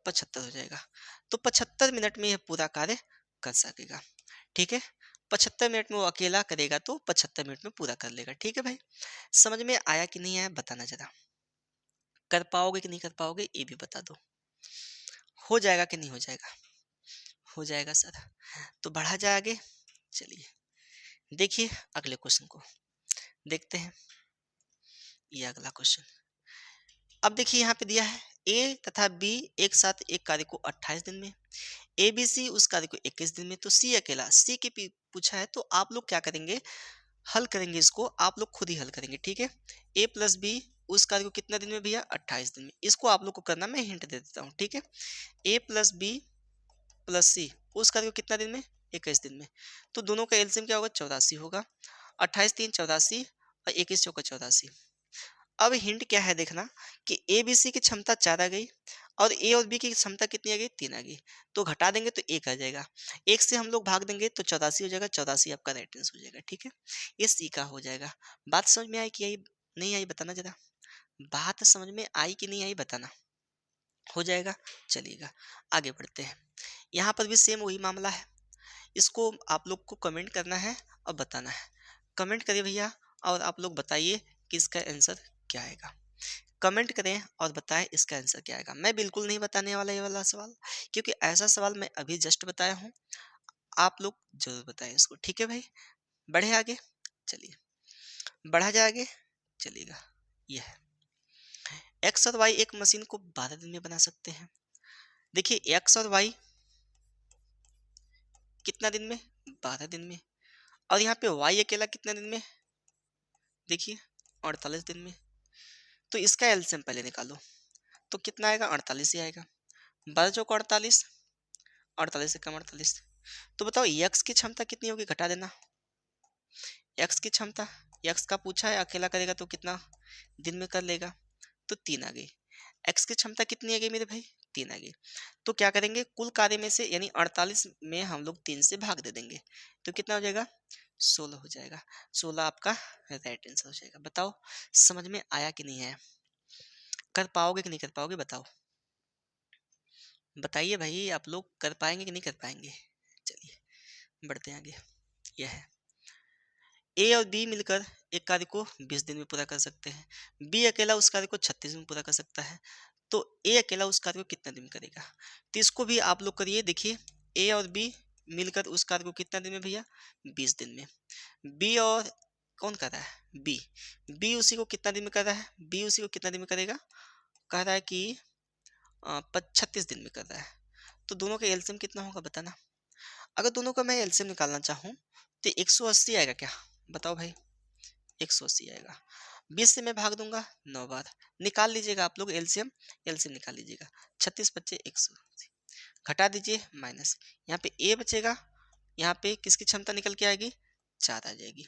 75 हो जाएगा। तो 75 मिनट में यह पूरा कार्य कर सकेगा, ठीक है। 75 मिनट में वो अकेला करेगा तो 75 मिनट में पूरा कर लेगा, ठीक है भाई। समझ में आया कि नहीं आया बताना जरा, कर पाओगे कि नहीं कर पाओगे ये भी बता दो, हो जाएगा कि नहीं हो जाएगा, हो जाएगा सर। तो बढ़ा जाए आगे, चलिए देखिए अगले क्वेश्चन को देखते हैं, ये अगला क्वेश्चन। अब देखिए यहाँ पे दिया है, ए तथा बी एक साथ एक कार्य को 28 दिन में, ए बी सी उस कार्य को 21 दिन में, तो सी अकेला, सी की पूछा है, तो आप लोग क्या करेंगे, हल करेंगे, इसको आप लोग खुद ही हल करेंगे, ठीक है। ए प्लस बी उस कार्य को कितना दिन में भैया? 28 दिन में। इसको आप लोग को करना, मैं हिंट दे देता हूँ, ठीक है। ए प्लस बी प्लस सी उस कार्य को कितना दिन में? 21 दिन में। तो दोनों का एलसीएम क्या होगा? 84 होगा। 28 3 84 और 21 चौका 84। अब हिंट क्या है देखना कि ए बी सी की क्षमता 4 आ गई और ए और बी की क्षमता कितनी आ गई? 3 आ गई। तो घटा देंगे तो 1 आ जाएगा। 1 से हम लोग भाग देंगे तो 84 हो जाएगा। 84 आपका राइट आंसर हो जाएगा, ठीक है। ये सी का हो जाएगा। बात समझ में आई कि आई नहीं आई? बताना जरा। बात समझ में आई कि नहीं आई? बताना। हो जाएगा, चलिएगा आगे बढ़ते हैं। यहाँ पर भी सेम वही मामला है। इसको आप लोग को कमेंट करना है और बताना है। कमेंट करिए भैया और आप लोग बताइए कि इसका आंसर क्या आएगा। कमेंट करें और बताएं इसका आंसर क्या आएगा। मैं बिल्कुल नहीं बताने वाला ये वाला सवाल, क्योंकि ऐसा सवाल मैं अभी जस्ट बताया हूँ। आप लोग जरूर बताएं इसको, ठीक है भाई। बढ़े आगे, चलिए बढ़ा जाए आगे, चलिएगा। यह है एक्स और वाई एक मशीन को 12 दिन में बना सकते हैं। देखिए एक्स और वाई कितना दिन में? 12 दिन में। और यहाँ पे वाई अकेला कितना दिन में? देखिए 48 दिन में। तो इसका एलसीएम पहले निकालो तो कितना आएगा? 48 ही आएगा। 12 चौका 48, 48 से कम 48। तो बताओ यक्स की क्षमता कितनी होगी? घटा देना। यक्स की क्षमता, यक्स का पूछा है, अकेला करेगा तो कितना दिन में कर लेगा? तो 3 आ गई। एक्स की क्षमता कितनी आ गई मेरे भाई? 3 आ गई। तो क्या करेंगे? कुल कार्य में से यानी 48 में हम लोग 3 से भाग दे देंगे तो कितना हो जाएगा? 16 हो जाएगा। 16 आपका राइट आंसर हो जाएगा। बताओ समझ में आया कि नहीं आया? कर पाओगे कि नहीं कर पाओगे? बताओ, बताइए भाई, आप लोग कर पाएंगे कि नहीं कर पाएंगे? चलिए बढ़ते हैं आगे। यह है ए और बी मिलकर एक कार्य को 20 दिन में पूरा कर सकते हैं। बी अकेला उस कार्य को 36 दिन में पूरा कर सकता है। तो ए अकेला उस कार्य को कितना दिन में करेगा? तो इसको भी आप लोग करिए। देखिए ए और बी मिलकर उस कार्य को कितना दिन में भैया? 20 दिन में। बी और कौन कर रहा है? बी। बी उसी को कितना दिन में कर रहा है? बी उसी को कितना दिन में करेगा? कह रहा है कि 36 दिन में कर रहा है। तो दोनों का एलसीएम कितना होगा? बताना। अगर दोनों का मैं एलसीएम निकालना चाहूँ तो 180 आएगा क्या? बताओ भाई। 180 आएगा। 20 से मैं भाग दूंगा 9 बार। निकाल लीजिएगा आप लोग एलसीएम। एलसीएम निकाल लीजिएगा। 36 बच्चे 180, घटा दीजिए माइनस। यहाँ पे ए बचेगा। यहाँ पे किसकी क्षमता निकल के आएगी? 4 आ जाएगी।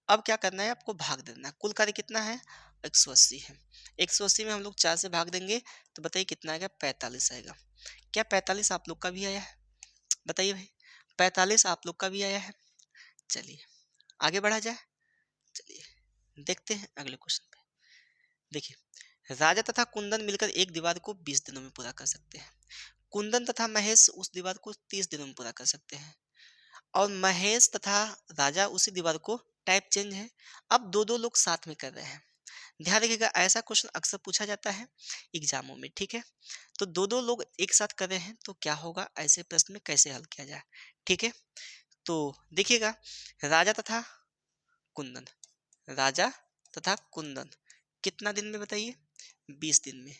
अब क्या करना है? आपको भाग देना है। कुल कार्य कितना है? 180 है। 180 में हम लोग 4 से भाग देंगे तो बताइए कितना आएगा? 45 आएगा। क्या 45 आप लोग का भी आया है? बताइए भाई, 45 आप लोग का भी आया है? चलिए आगे बढ़ा जाए। चलिए देखते हैं अगले क्वेश्चन पे। देखिए राजा तथा कुंदन मिलकर एक दीवार को 20 दिनों में पूरा कर सकते हैं। कुंदन तथा महेश उस दीवार को 30 दिनों में पूरा कर सकते हैं। और महेश तथा राजा उसी दीवार को, टाइप चेंज है, अब दो दो लोग साथ में कर रहे हैं। ध्यान रखिएगा ऐसा क्वेश्चन अक्सर पूछा जाता है एग्जामों में, ठीक है। तो दो दो लोग एक साथ कर रहे हैं तो क्या होगा? ऐसे प्रश्न में कैसे हल किया जाए, ठीक है। तो देखिएगा राजा तथा कुंदन, राजा तथा कुंदन कितना दिन में? बताइए 20 दिन में।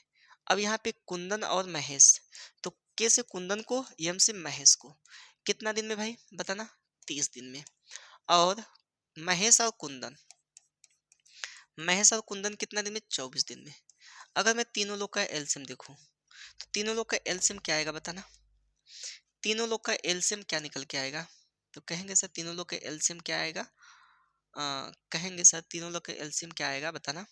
अब यहाँ पे कुंदन और महेश, तो के से कुंदन को, यम से महेश को कितना दिन में भाई? बताना। 30 दिन में। और महेश और कुंदन, महेश और कुंदन कितना दिन में? 24 दिन में। अगर मैं तीनों लोग का एलसीएम देखूं तो तीनों लोग का एलसीएम क्या आएगा? बताना। तीनों लोग का एलसीएम क्या निकल के आएगा? तो कहेंगे सर तीनों लोग का एलसीएम क्या आएगा? कहेंगे सर तीनों लोग का एलसीएम क्या आएगा? बताना।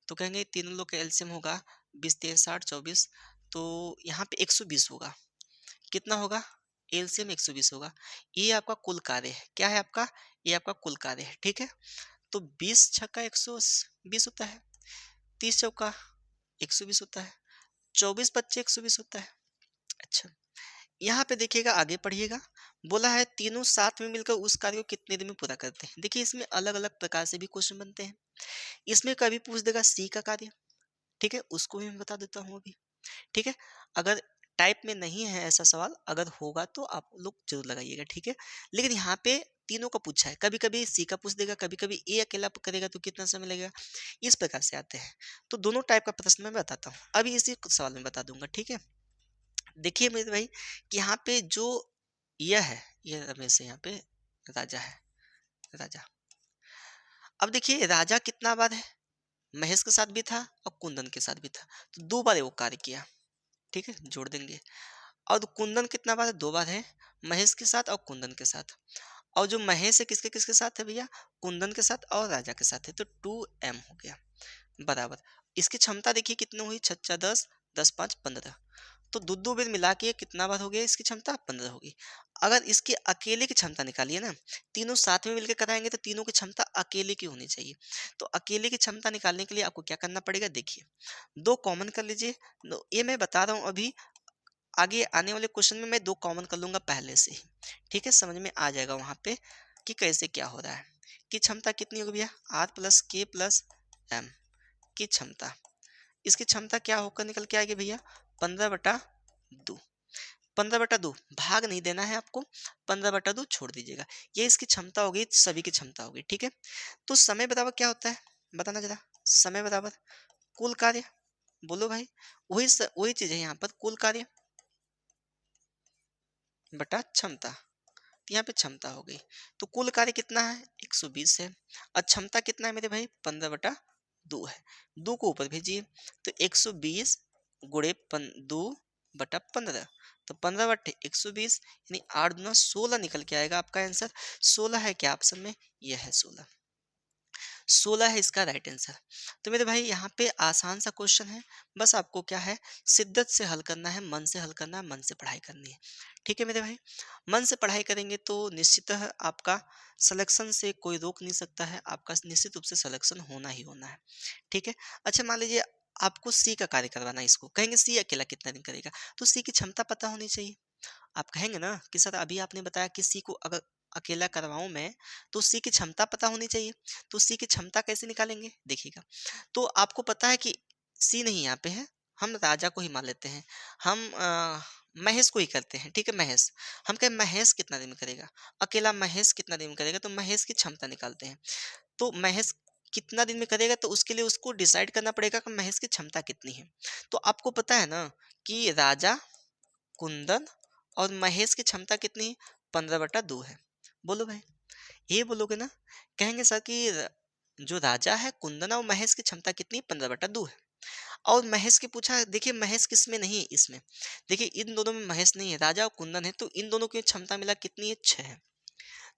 तो कहेंगे तीनों लोग का एलसीएम होगा 20 3 60 24। तो यहाँ पे 120 होगा। कितना होगा? एलसीएम 120 होगा। ये आपका कुल कार्य है। क्या है आपका? ये आपका कुल कार्य है, ठीक है। तो 20 छक्का 120 होता है। 30 चौका 120 होता है। 24 बच्चे 120 होता है। अच्छा, यहाँ पे देखिएगा, आगे पढ़िएगा। बोला है तीनों साथ में मिलकर उस कार्य को कितने दिन में पूरा करते हैं। देखिए इसमें अलग अलग प्रकार से भी क्वेश्चन बनते हैं। इसमें कभी पूछ देगा सी का कार्य, ठीक है, उसको भी मैं बता देता हूँ अभी, ठीक है। अगर टाइप में नहीं है ऐसा सवाल, अगर होगा तो आप लोग जरूर लगाइएगा, ठीक है। लेकिन यहाँ पे तीनों का पूछा है। कभी कभी सी का पूछ देगा, कभी कभी ए अकेला करेगा तो कितना समय लगेगा, इस प्रकार से आते हैं। तो दोनों टाइप का प्रश्न मैं बताता हूँ, अभी इसी सवाल में बता दूंगा, ठीक है। देखिए मेरे भाई कि यहाँ पे जो यह है, यह रमेश है, यहाँ पे राजा है, राजा। अब देखिए राजा कितना बार है? महेश के साथ भी था और कुंदन के साथ भी था, तो 2 बार वो कार्य किया। ठीक है, जोड़ देंगे। और कुंदन कितना बार है? 2 बार है, महेश के साथ और कुंदन के साथ। और जो महेश है किसके किसके साथ है भैया? कुंदन के साथ और राजा के साथ है, तो 2m हो गया बराबर। इसकी क्षमता देखिए कितनी हुई, 6 10, 10 5 15। तो दो बेर मिला के कितना बार हो गया इसकी क्षमता? 15 होगी। अगर इसके अकेले की क्षमता निकालिए ना, तीनों साथ में मिलकर कराएंगे तो तीनों की क्षमता अकेले की होनी चाहिए। तो अकेले की क्षमता निकालने के लिए आपको क्या करना पड़ेगा? देखिए, 2 कॉमन कर लीजिए। ये मैं बता रहा हूँ अभी, आगे आने वाले क्वेश्चन में मैं 2 कॉमन कर लूंगा पहले से ही। ठीक है, समझ में आ जाएगा वहां पे कि कैसे क्या हो रहा है। कि क्षमता कितनी होगी भैया? आर प्लस के प्लस एम की क्षमता। इसकी क्षमता क्या होकर निकल के आएगी भैया? 15/2। 15/2 भाग नहीं देना है आपको, 15/2 छोड़ दीजिएगा। ये इसकी क्षमता होगी, सभी की क्षमता होगी। ठीक है, तो समय बराबर क्या होता है बताना जरा? समय बराबर कुल कार्य। बोलो भाई, वही चीज है यहाँ पर, कुल कार्य बटा क्षमता। यहाँ पे क्षमता हो गई, तो कुल कार्य कितना है? 120 है। और क्षमता कितना है मेरे भाई? 15/2 है। 2 को ऊपर भेजिए, तो 120 गुणे 2/15, तो 15/120 यानी 8 दूना 16 निकल के आएगा आपका आंसर। 16 है क्या ऑप्शन में? यह है 16। 16 है इसका राइट आंसर। तो मेरे भाई यहाँ पे आसान सा क्वेश्चन है, बस आपको क्या है, शिद्दत से हल करना है, मन से हल करना है, मन से पढ़ाई करनी है। ठीक है मेरे भाई, मन से पढ़ाई करेंगे तो निश्चितः आपका सिलेक्शन से कोई रोक नहीं सकता है, आपका निश्चित रूप से सिलेक्शन होना ही होना है। ठीक है, अच्छा मान लीजिए आपको सी का कार्य करवाना है, इसको कहेंगे सी अकेला कितना दिन करेगा, तो सी की क्षमता पता होनी चाहिए। आप कहेंगे ना कि सर अभी आपने बताया कि सी को अगर अकेला करवाऊं मैं, तो सी की क्षमता पता होनी चाहिए। तो सी की क्षमता कैसे निकालेंगे देखिएगा। तो आपको पता है कि सी नहीं यहाँ पे है, हम राजा को ही मान लेते हैं। हम महेश को ही करते हैं। ठीक है, महेश, हम कहें महेश कितना दिन में करेगा, अकेला महेश कितना दिन में करेगा, तो महेश की क्षमता निकालते हैं। तो महेश कितना दिन में करेगा, तो उसके लिए उसको डिसाइड करना पड़ेगा कि महेश की क्षमता कितनी है। तो आपको पता है ना कि राजा, कुंदन और महेश की क्षमता कितनी है? 15/2 है। बोलो भाई, ये बोलोगे ना? कहेंगे सर कि जो राजा है, कुंदन और महेश की क्षमता कितनी? 15/2 है। और महेश की पूछा, देखिए महेश किस में नहीं है, इसमें देखिए इन दोनों में महेश नहीं है, राजा और कुंदन है, तो इन दोनों की क्षमता मिला कितनी है? 6 है।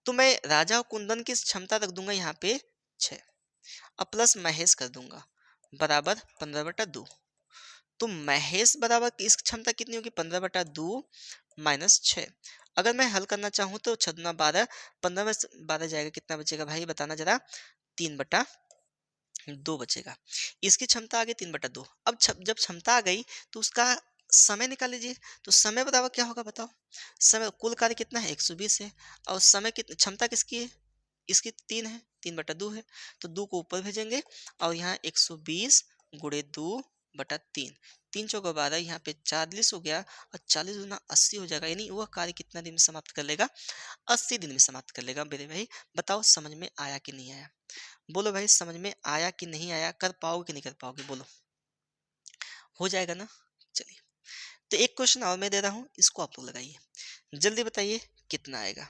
तो मैं राजा और कुंदन की क्षमता रख दूंगा यहाँ पे 6, और प्लस महेश कर दूंगा बराबर 15/2। तो महेश बराबर की इस क्षमता कितनी होगी? 15/2 माइनस 6। अगर मैं हल करना चाहूँ तो 6×12, 15 में से 12 जाएगा, कितना बचेगा भाई बताना जरा? 3/2 बचेगा। इसकी क्षमता आ गई 3/2। अब जब क्षमता आ गई तो उसका समय निकाल लीजिए। तो समय बराबर क्या होगा बताओ? समय, कुल कार्य कितना है? 120 है। और समय कितना, क्षमता किसकी है? इसकी 3 है, 3/2 है। तो 2 को ऊपर भेजेंगे, और यहाँ 120 गुणे 2/3, 3×4 = 12, यहाँ पे 40 हो गया, और 40 गुना 80 हो जाएगा। यानी वह कार्य कितना दिन में समाप्त कर लेगा? 80 दिन में समाप्त कर लेगा। मेरे भाई बताओ समझ में आया कि नहीं आया? बोलो भाई, समझ में आया कि नहीं आया? कर पाओगे कि नहीं कर पाओगे? बोलो, हो जाएगा ना? चलिए, तो एक क्वेश्चन और मैं दे रहा हूँ, इसको आप लोग लगाइए। जल्दी बताइए कितना आएगा,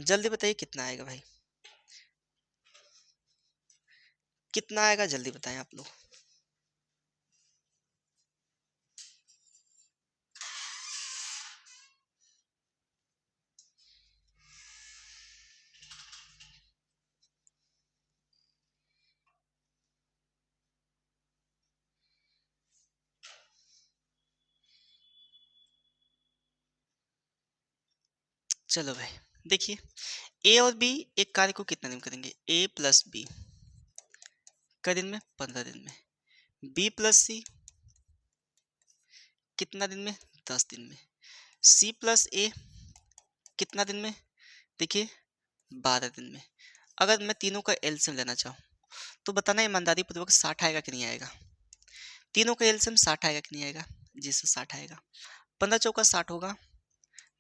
जल्दी बताइए कितना आएगा भाई, कितना आएगा जल्दी बताएं आप लोग। चलो भाई देखिए, ए और बी एक कार्य को कितना दिन करेंगे? ए प्लस बी क दिन में? 15 दिन में। बी प्लस सी कितना दिन में? 10 दिन में। सी प्लस ए कितना दिन में? देखिए 12 दिन में। अगर मैं तीनों का एलसीएम लेना चाहूँ तो बताना ईमानदारी पूर्वक 60 आएगा कि नहीं आएगा? तीनों का एलसीएम 60 आएगा कि नहीं आएगा? जी सर 60 आएगा। 15×4 = 60 होगा,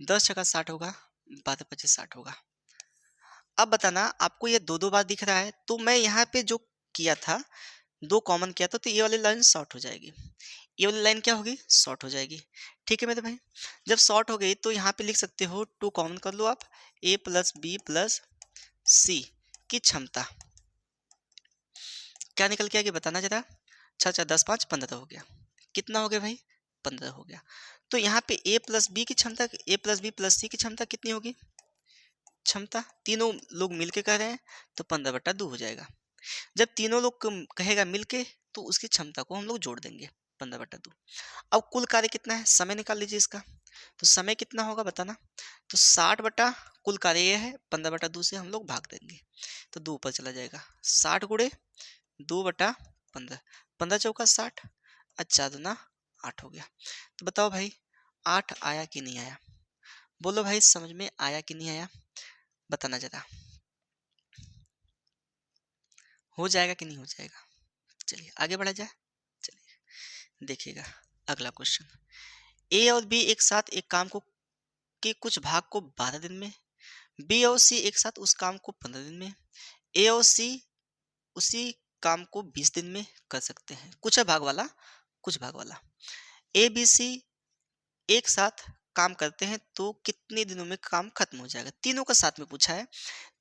10×6 = 60 होगा, 12×25 = 60 होगा। अब बताना, आपको ये दो दो बार दिख रहा है, तो मैं यहाँ पे जो किया था, 2 कॉमन किया था, तो ये वाली लाइन शॉर्ट हो जाएगी, ये वाली लाइन क्या होगी? शॉर्ट हो जाएगी। ठीक है मेरे भाई, जब शॉर्ट हो गई तो यहाँ पे लिख सकते हो 2 कॉमन कर लो आप, ए प्लस बी प्लस सी की क्षमता क्या निकल के आगे बताना जरा। अच्छा अच्छा, 10 5 15 हो गया। कितना हो गया भाई? 15 हो गया। तो यहाँ पे ए प्लस बी की क्षमता, ए प्लस बी प्लस सी की क्षमता कितनी होगी? क्षमता तीनों लोग मिलके कह रहे हैं तो 15/2 हो जाएगा। जब तीनों लोग कहेगा मिलके तो उसकी क्षमता को हम लोग जोड़ देंगे 15/2। अब कुल कार्य कितना है, समय निकाल लीजिए इसका। तो समय कितना होगा बताना। तो 60 बटा कुल कार्य ये है, 15/2 से हम लोग भाग देंगे तो 2 ऊपर चला जाएगा। 60 गुणे 2/15, 15 चौका 60, अच्छा दूना 8 हो गया। तो बताओ भाई 8 आया कि नहीं आया? बोलो भाई समझ में आया कि नहीं आया, बताना जरा। हो जाएगा कि नहीं हो जाएगा? चलिए आगे बढ़ा जाए। चलिए देखिएगा अगला क्वेश्चन। ए और बी एक साथ एक काम को के कुछ भाग को 12 दिन में, बी और सी एक साथ उस काम को 15 दिन में, ए और सी उसी काम को 20 दिन में कर सकते हैं। कुछ है भाग वाला, कुछ भाग वाला। ए बी सी एक साथ काम करते हैं तो कितने दिनों में काम खत्म हो जाएगा? तीनों का साथ में पूछा है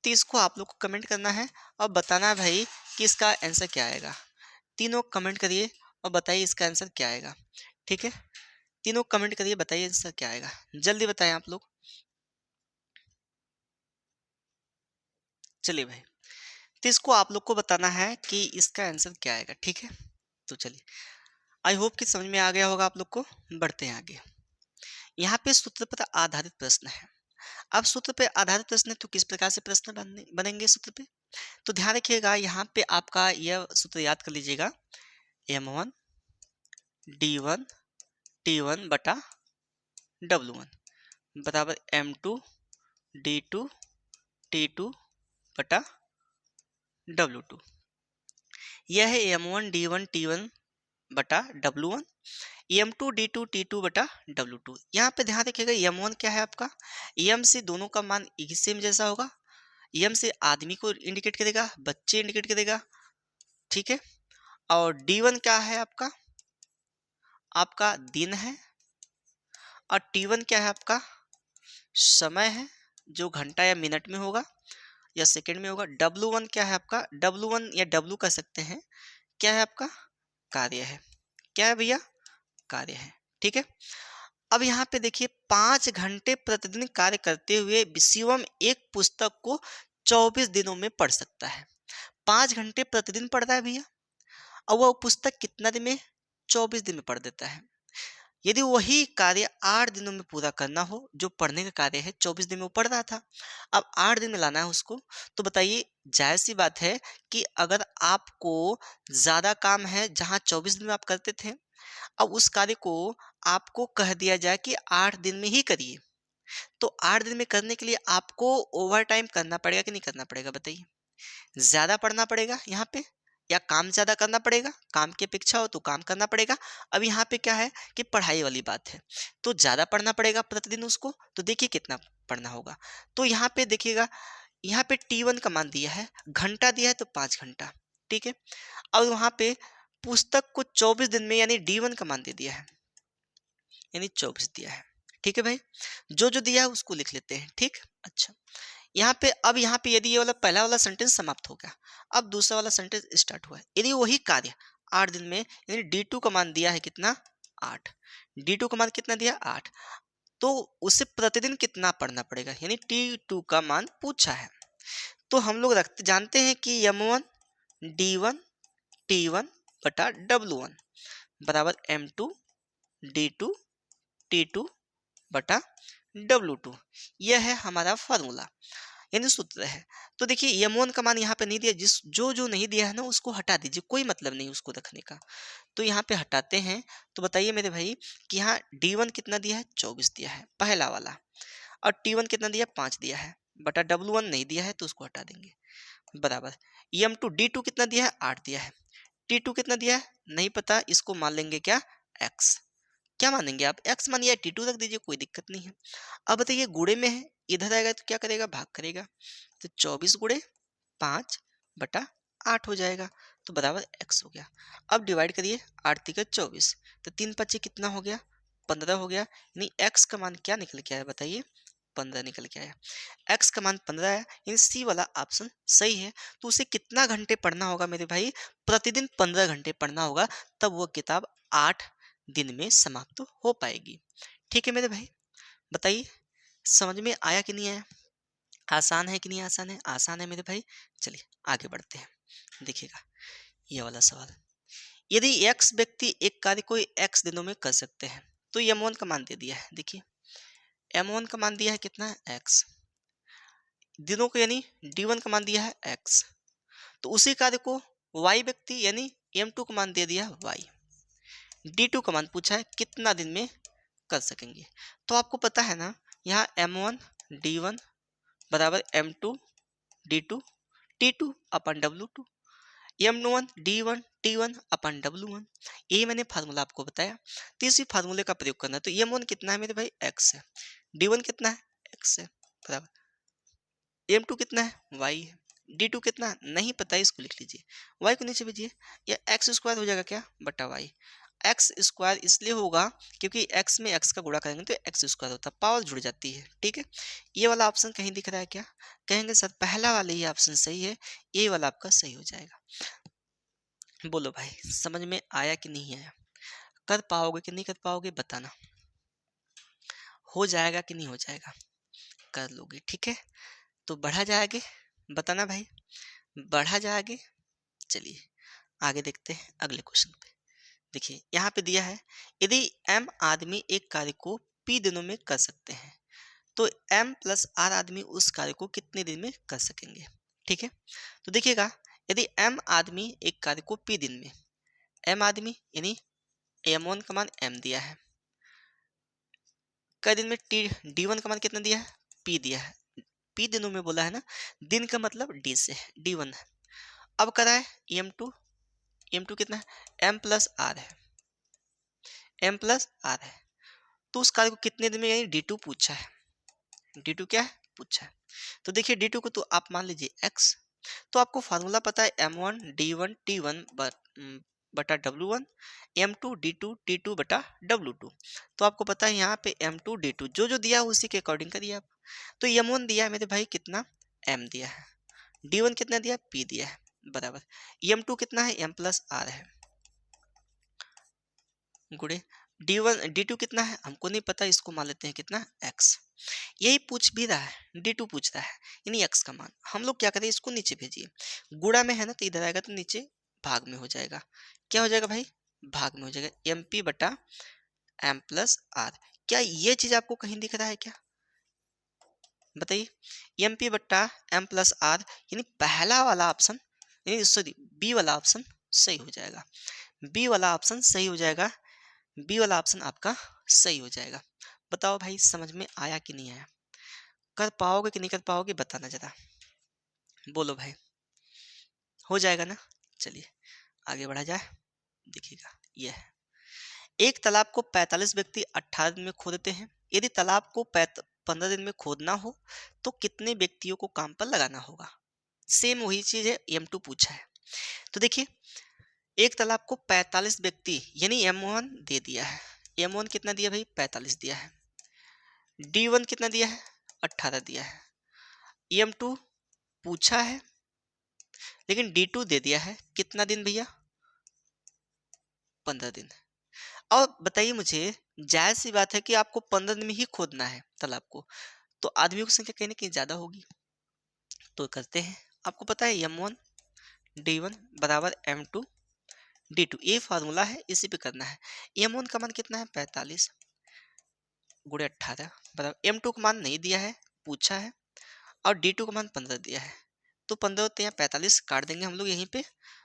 तो इसको आप लोग को कमेंट करना है और बताना है भाई कि इसका आंसर क्या आएगा। तीनों कमेंट करिए और बताइए इसका आंसर क्या आएगा। ठीक है, तीनों कमेंट करिए, बताइए आंसर क्या आएगा, जल्दी बताएं आप लोग। चलिए भाई, तो इसको आप लोग को बताना है कि इसका आंसर क्या आएगा। ठीक है, तो चलिए आई होप कि समझ में आ गया होगा आप लोग को। बढ़ते हैं आगे। यहाँ पे सूत्र पर आधारित प्रश्न है। अब सूत्र पे आधारित प्रश्न है तो किस प्रकार से प्रश्न बनेंगे सूत्र पे? तो ध्यान रखिएगा, यहाँ पे आपका यह सूत्र याद कर लीजिएगा। m1 d1 t1 बटा w1 बराबर m2 d2 t2 बटा w2। यह है m1 d1 t1 बटा w1, m2 d2 t2 बटा w2। यहाँ पे ध्यान रखिएगा m1 क्या है आपका, m से दोनों का मान एक ही सेम जैसा होगा। m से आदमी को इंडिकेट करेगा, बच्चे इंडिकेट करेगा। ठीक है, और d1 क्या है आपका, आपका दिन है। और t1 क्या है आपका, समय है, जो घंटा या मिनट में होगा या सेकंड में होगा। w1 क्या है आपका, w1 या w कह सकते हैं, क्या है आपका, कार्य है। क्या है भैया, कार्य है। ठीक है, अब यहाँ पे देखिए 5 घंटे प्रतिदिन कार्य करते हुए शिवम एक पुस्तक को 24 दिनों में पढ़ सकता है। 5 घंटे प्रतिदिन पढ़ता है भैया, और वह पुस्तक कितना दिन में, 24 दिन में पढ़ देता है। यदि वही कार्य 8 दिनों में पूरा करना हो, जो पढ़ने का कार्य है 24 दिन में वो पढ़ रहा था, अब 8 दिन में लाना है उसको, तो बताइए जायज़ सी बात है कि अगर आपको ज़्यादा काम है जहाँ 24 दिन में आप करते थे, अब उस कार्य को आपको कह दिया जाए कि 8 दिन में ही करिए, तो 8 दिन में करने के लिए आपको ओवर टाइम करना पड़ेगा कि नहीं करना पड़ेगा बताइए? ज़्यादा पढ़ना पड़ेगा यहाँ पे, या काम ज़्यादा करना पड़ेगा? काम की अपेक्षा हो तो काम करना पड़ेगा। अब यहाँ पे क्या है कि पढ़ाई वाली बात है, तो ज़्यादा पढ़ना पड़ेगा प्रतिदिन उसको। तो देखिए कितना पढ़ना होगा। तो यहाँ पे देखिएगा, यहाँ पे T1 का मान दिया है, घंटा दिया है तो 5 घंटा। ठीक है, और वहाँ पे पुस्तक को 24 दिन में यानी D1 का मान दे दिया है, यानी 24 दिया है। ठीक है भाई, जो जो दिया है उसको लिख लेते हैं। ठीक, अच्छा यहाँ पे, अब यहाँ पे यदि ये वाला पहला वाला सेंटेंस समाप्त हो गया, अब दूसरा वाला सेंटेंस स्टार्ट हुआ है। यदि वही कार्य 8 दिन में, यानी D2 का मान दिया है कितना, 8, D2 का मान कितना दिया, 8, तो उसे प्रतिदिन कितना पढ़ना पड़ेगा, यानी T2 का मान पूछा है। तो हम लोग रखते जानते हैं कि m1 d1 t1 बटा w1 बराबर m2 d2 t2 बटा w2। यह है हमारा फार्मूला, यानी सूत्र है। तो देखिए m1 का मान यहाँ पे नहीं दिया, जिस जो जो नहीं दिया है ना उसको हटा दीजिए, कोई मतलब नहीं उसको रखने का। तो यहाँ पे हटाते हैं, तो बताइए मेरे भाई कि यहाँ d1 कितना दिया है, 24 दिया है पहला वाला, और t1 कितना दिया, 5 दिया है, बटा w1 नहीं दिया है तो उसको हटा देंगे, बराबर m2 d2 कितना दिया है, 8 दिया है, t2 कितना दिया है नहीं पता, इसको मान लेंगे क्या, x। क्या मानेंगे आप, x मानिए, T2 रख दीजिए, कोई दिक्कत नहीं है। अब बताइए गुणे में है, इधर आएगा तो क्या करेगा, भाग करेगा, तो 24 गुणे 5 बटा 8 हो जाएगा, तो बराबर x हो गया। अब डिवाइड करिए, 8 तिका 24, तो 3 पच्चे कितना हो गया, 15 हो गया, यानी x का मान क्या निकल के आया बताइए, 15 निकल के आया। x का मान 15 है, यानी सी वाला ऑप्शन सही है। तो उसे कितना घंटे पढ़ना होगा मेरे भाई? प्रतिदिन 15 घंटे पढ़ना होगा, तब वो किताब 8 दिन में समाप्त हो पाएगी। ठीक है मेरे भाई, बताइए समझ में आया कि नहीं आया? आसान है कि नहीं आसान है? आसान है मेरे भाई। चलिए आगे बढ़ते हैं। देखिएगा ये वाला सवाल, यदि x व्यक्ति एक कार्य को x दिनों में कर सकते हैं, तो m1 का मान दे दिया है। देखिए m1 का मान दिया है कितना है? x। दिनों को यानी d1 का मान दिया है x। तो उसी कार्य को y व्यक्ति यानी m2 का मान दे दिया है y। d2 का मान पूछा है कितना दिन में कर सकेंगे। तो आपको पता है ना, यहाँ m1 d1 बराबर m2 d2 t2 अपन w2, m1 d1 t1 अपन w1। यही मैंने फार्मूला आपको बताया। तो इसी फार्मूले का प्रयोग करना है। तो m1 कितना है मेरे भाई? x है। d1 कितना है? x है बराबर। m2 कितना है? y है। d2 कितना है? नहीं पता है, इसको लिख लीजिए, y को नीचे भेजिए, या एक्स स्क्वायर हो जाएगा क्या बटा y। एक्स स्क्वायर इसलिए होगा क्योंकि x में x का गुणा करेंगे तो एक्स स्क्वायर होता है, पावर जुड़ जाती है। ठीक है, ये वाला ऑप्शन कहीं दिख रहा है क्या? कहेंगे सर पहला वाला ही ऑप्शन सही है, ये वाला आपका सही हो जाएगा। बोलो भाई समझ में आया कि नहीं आया? कर पाओगे कि नहीं कर पाओगे बताना, हो जाएगा कि नहीं हो जाएगा? कर लोगे, ठीक है। तो बढ़ा जाए आगे, बताना भाई, बढ़ा जाए आगे। चलिए आगे देखते हैं अगले क्वेश्चन पे। देखिए यहाँ पे दिया है, यदि m आदमी एक कार्य को p दिनों में कर सकते हैं, तो m प्लस r आदमी उस कार्य को कितने दिन में कर सकेंगे। ठीक है, तो देखिएगा यदि m आदमी एक कार्य को p दिन में, m आदमी यानी m1 का मान m दिया है, कई दिन में d1 का मान कितना दिया है? p दिया है। p दिनों में बोला है ना, दिन का मतलब d से है, d1 है। अब करा है m2, m2 कितना है? m प्लस r है, m प्लस r है। तो उस कार्य को कितने दिन में, यानी d2 पूछा है। d2 क्या है? पूछा है। तो देखिए d2 को तो आप मान लीजिए x। तो आपको फार्मूला पता है m1 d1 t1 बटा w1, m2 d2 t2 बटा w2। तो आपको पता है यहाँ पे m2 d2 जो जो दिया है उसी के अकॉर्डिंग करिए आप। तो m1 दिया है मेरे भाई कितना? m दिया है। d1 कितना दिया? p दिया है बराबर। m2 कितना है? m प्लस r है गुड़े d1 d2 कितना है हमको नहीं पता, इसको मान लेते हैं कितना? x। यही पूछ भी रहा है, d2 पूछ रहा है, यानी x का मान। हम लोग क्या करें, इसको नीचे भेजिए, गुणा में है ना, तो इधर आएगा तो नीचे भाग में हो जाएगा। क्या हो जाएगा भाई? भाग में हो जाएगा, mp बटा m प्लस r। क्या ये चीज आपको कहीं दिख रहा है क्या? बताइए mp बट्टा m प्लस r, यानी पहला वाला ऑप्शन, यानी सॉरी बी वाला ऑप्शन सही हो जाएगा। बी वाला ऑप्शन सही हो जाएगा, बी वाला ऑप्शन आपका सही हो जाएगा। बताओ भाई समझ में आया कि नहीं आया? कर पाओगे कि नहीं कर पाओगे बताना जरा, बोलो भाई, हो जाएगा ना? चलिए आगे बढ़ा जाए। देखिएगा यह है, एक तालाब को 45 व्यक्ति 18 दिन में खोदते हैं। यदि तालाब को 15 दिन में खोदना हो तो कितने व्यक्तियों को काम पर लगाना होगा? सेम वही चीज है, m2 पूछा है। तो देखिए एक तालाब को 45 व्यक्ति यानी m1 दे दिया है, m1 कितना दिया भाई? 45 दिया है। d1 कितना दिया है? 18 दिया है। m2 पूछा है लेकिन d2 दे दिया है, कितना दिन भैया? 15 दिन। अब बताइए मुझे, जायज सी बात है कि आपको 15 दिन में ही खोदना है तालाब को, तो आदमियों की संख्या कहीं ना कहीं ज्यादा होगी। तो करते हैं, आपको पता है m1 d1 बराबर m2 d2, ये फार्मूला है, इसी पे करना है। m1 का मान कितना है? 45 गुणे 18 बराबर, m2 का मान नहीं दिया है, पूछा है, और d2 का मान 15 दिया है। तो 15 और 45 काट देंगे हम लोग यहीं पे,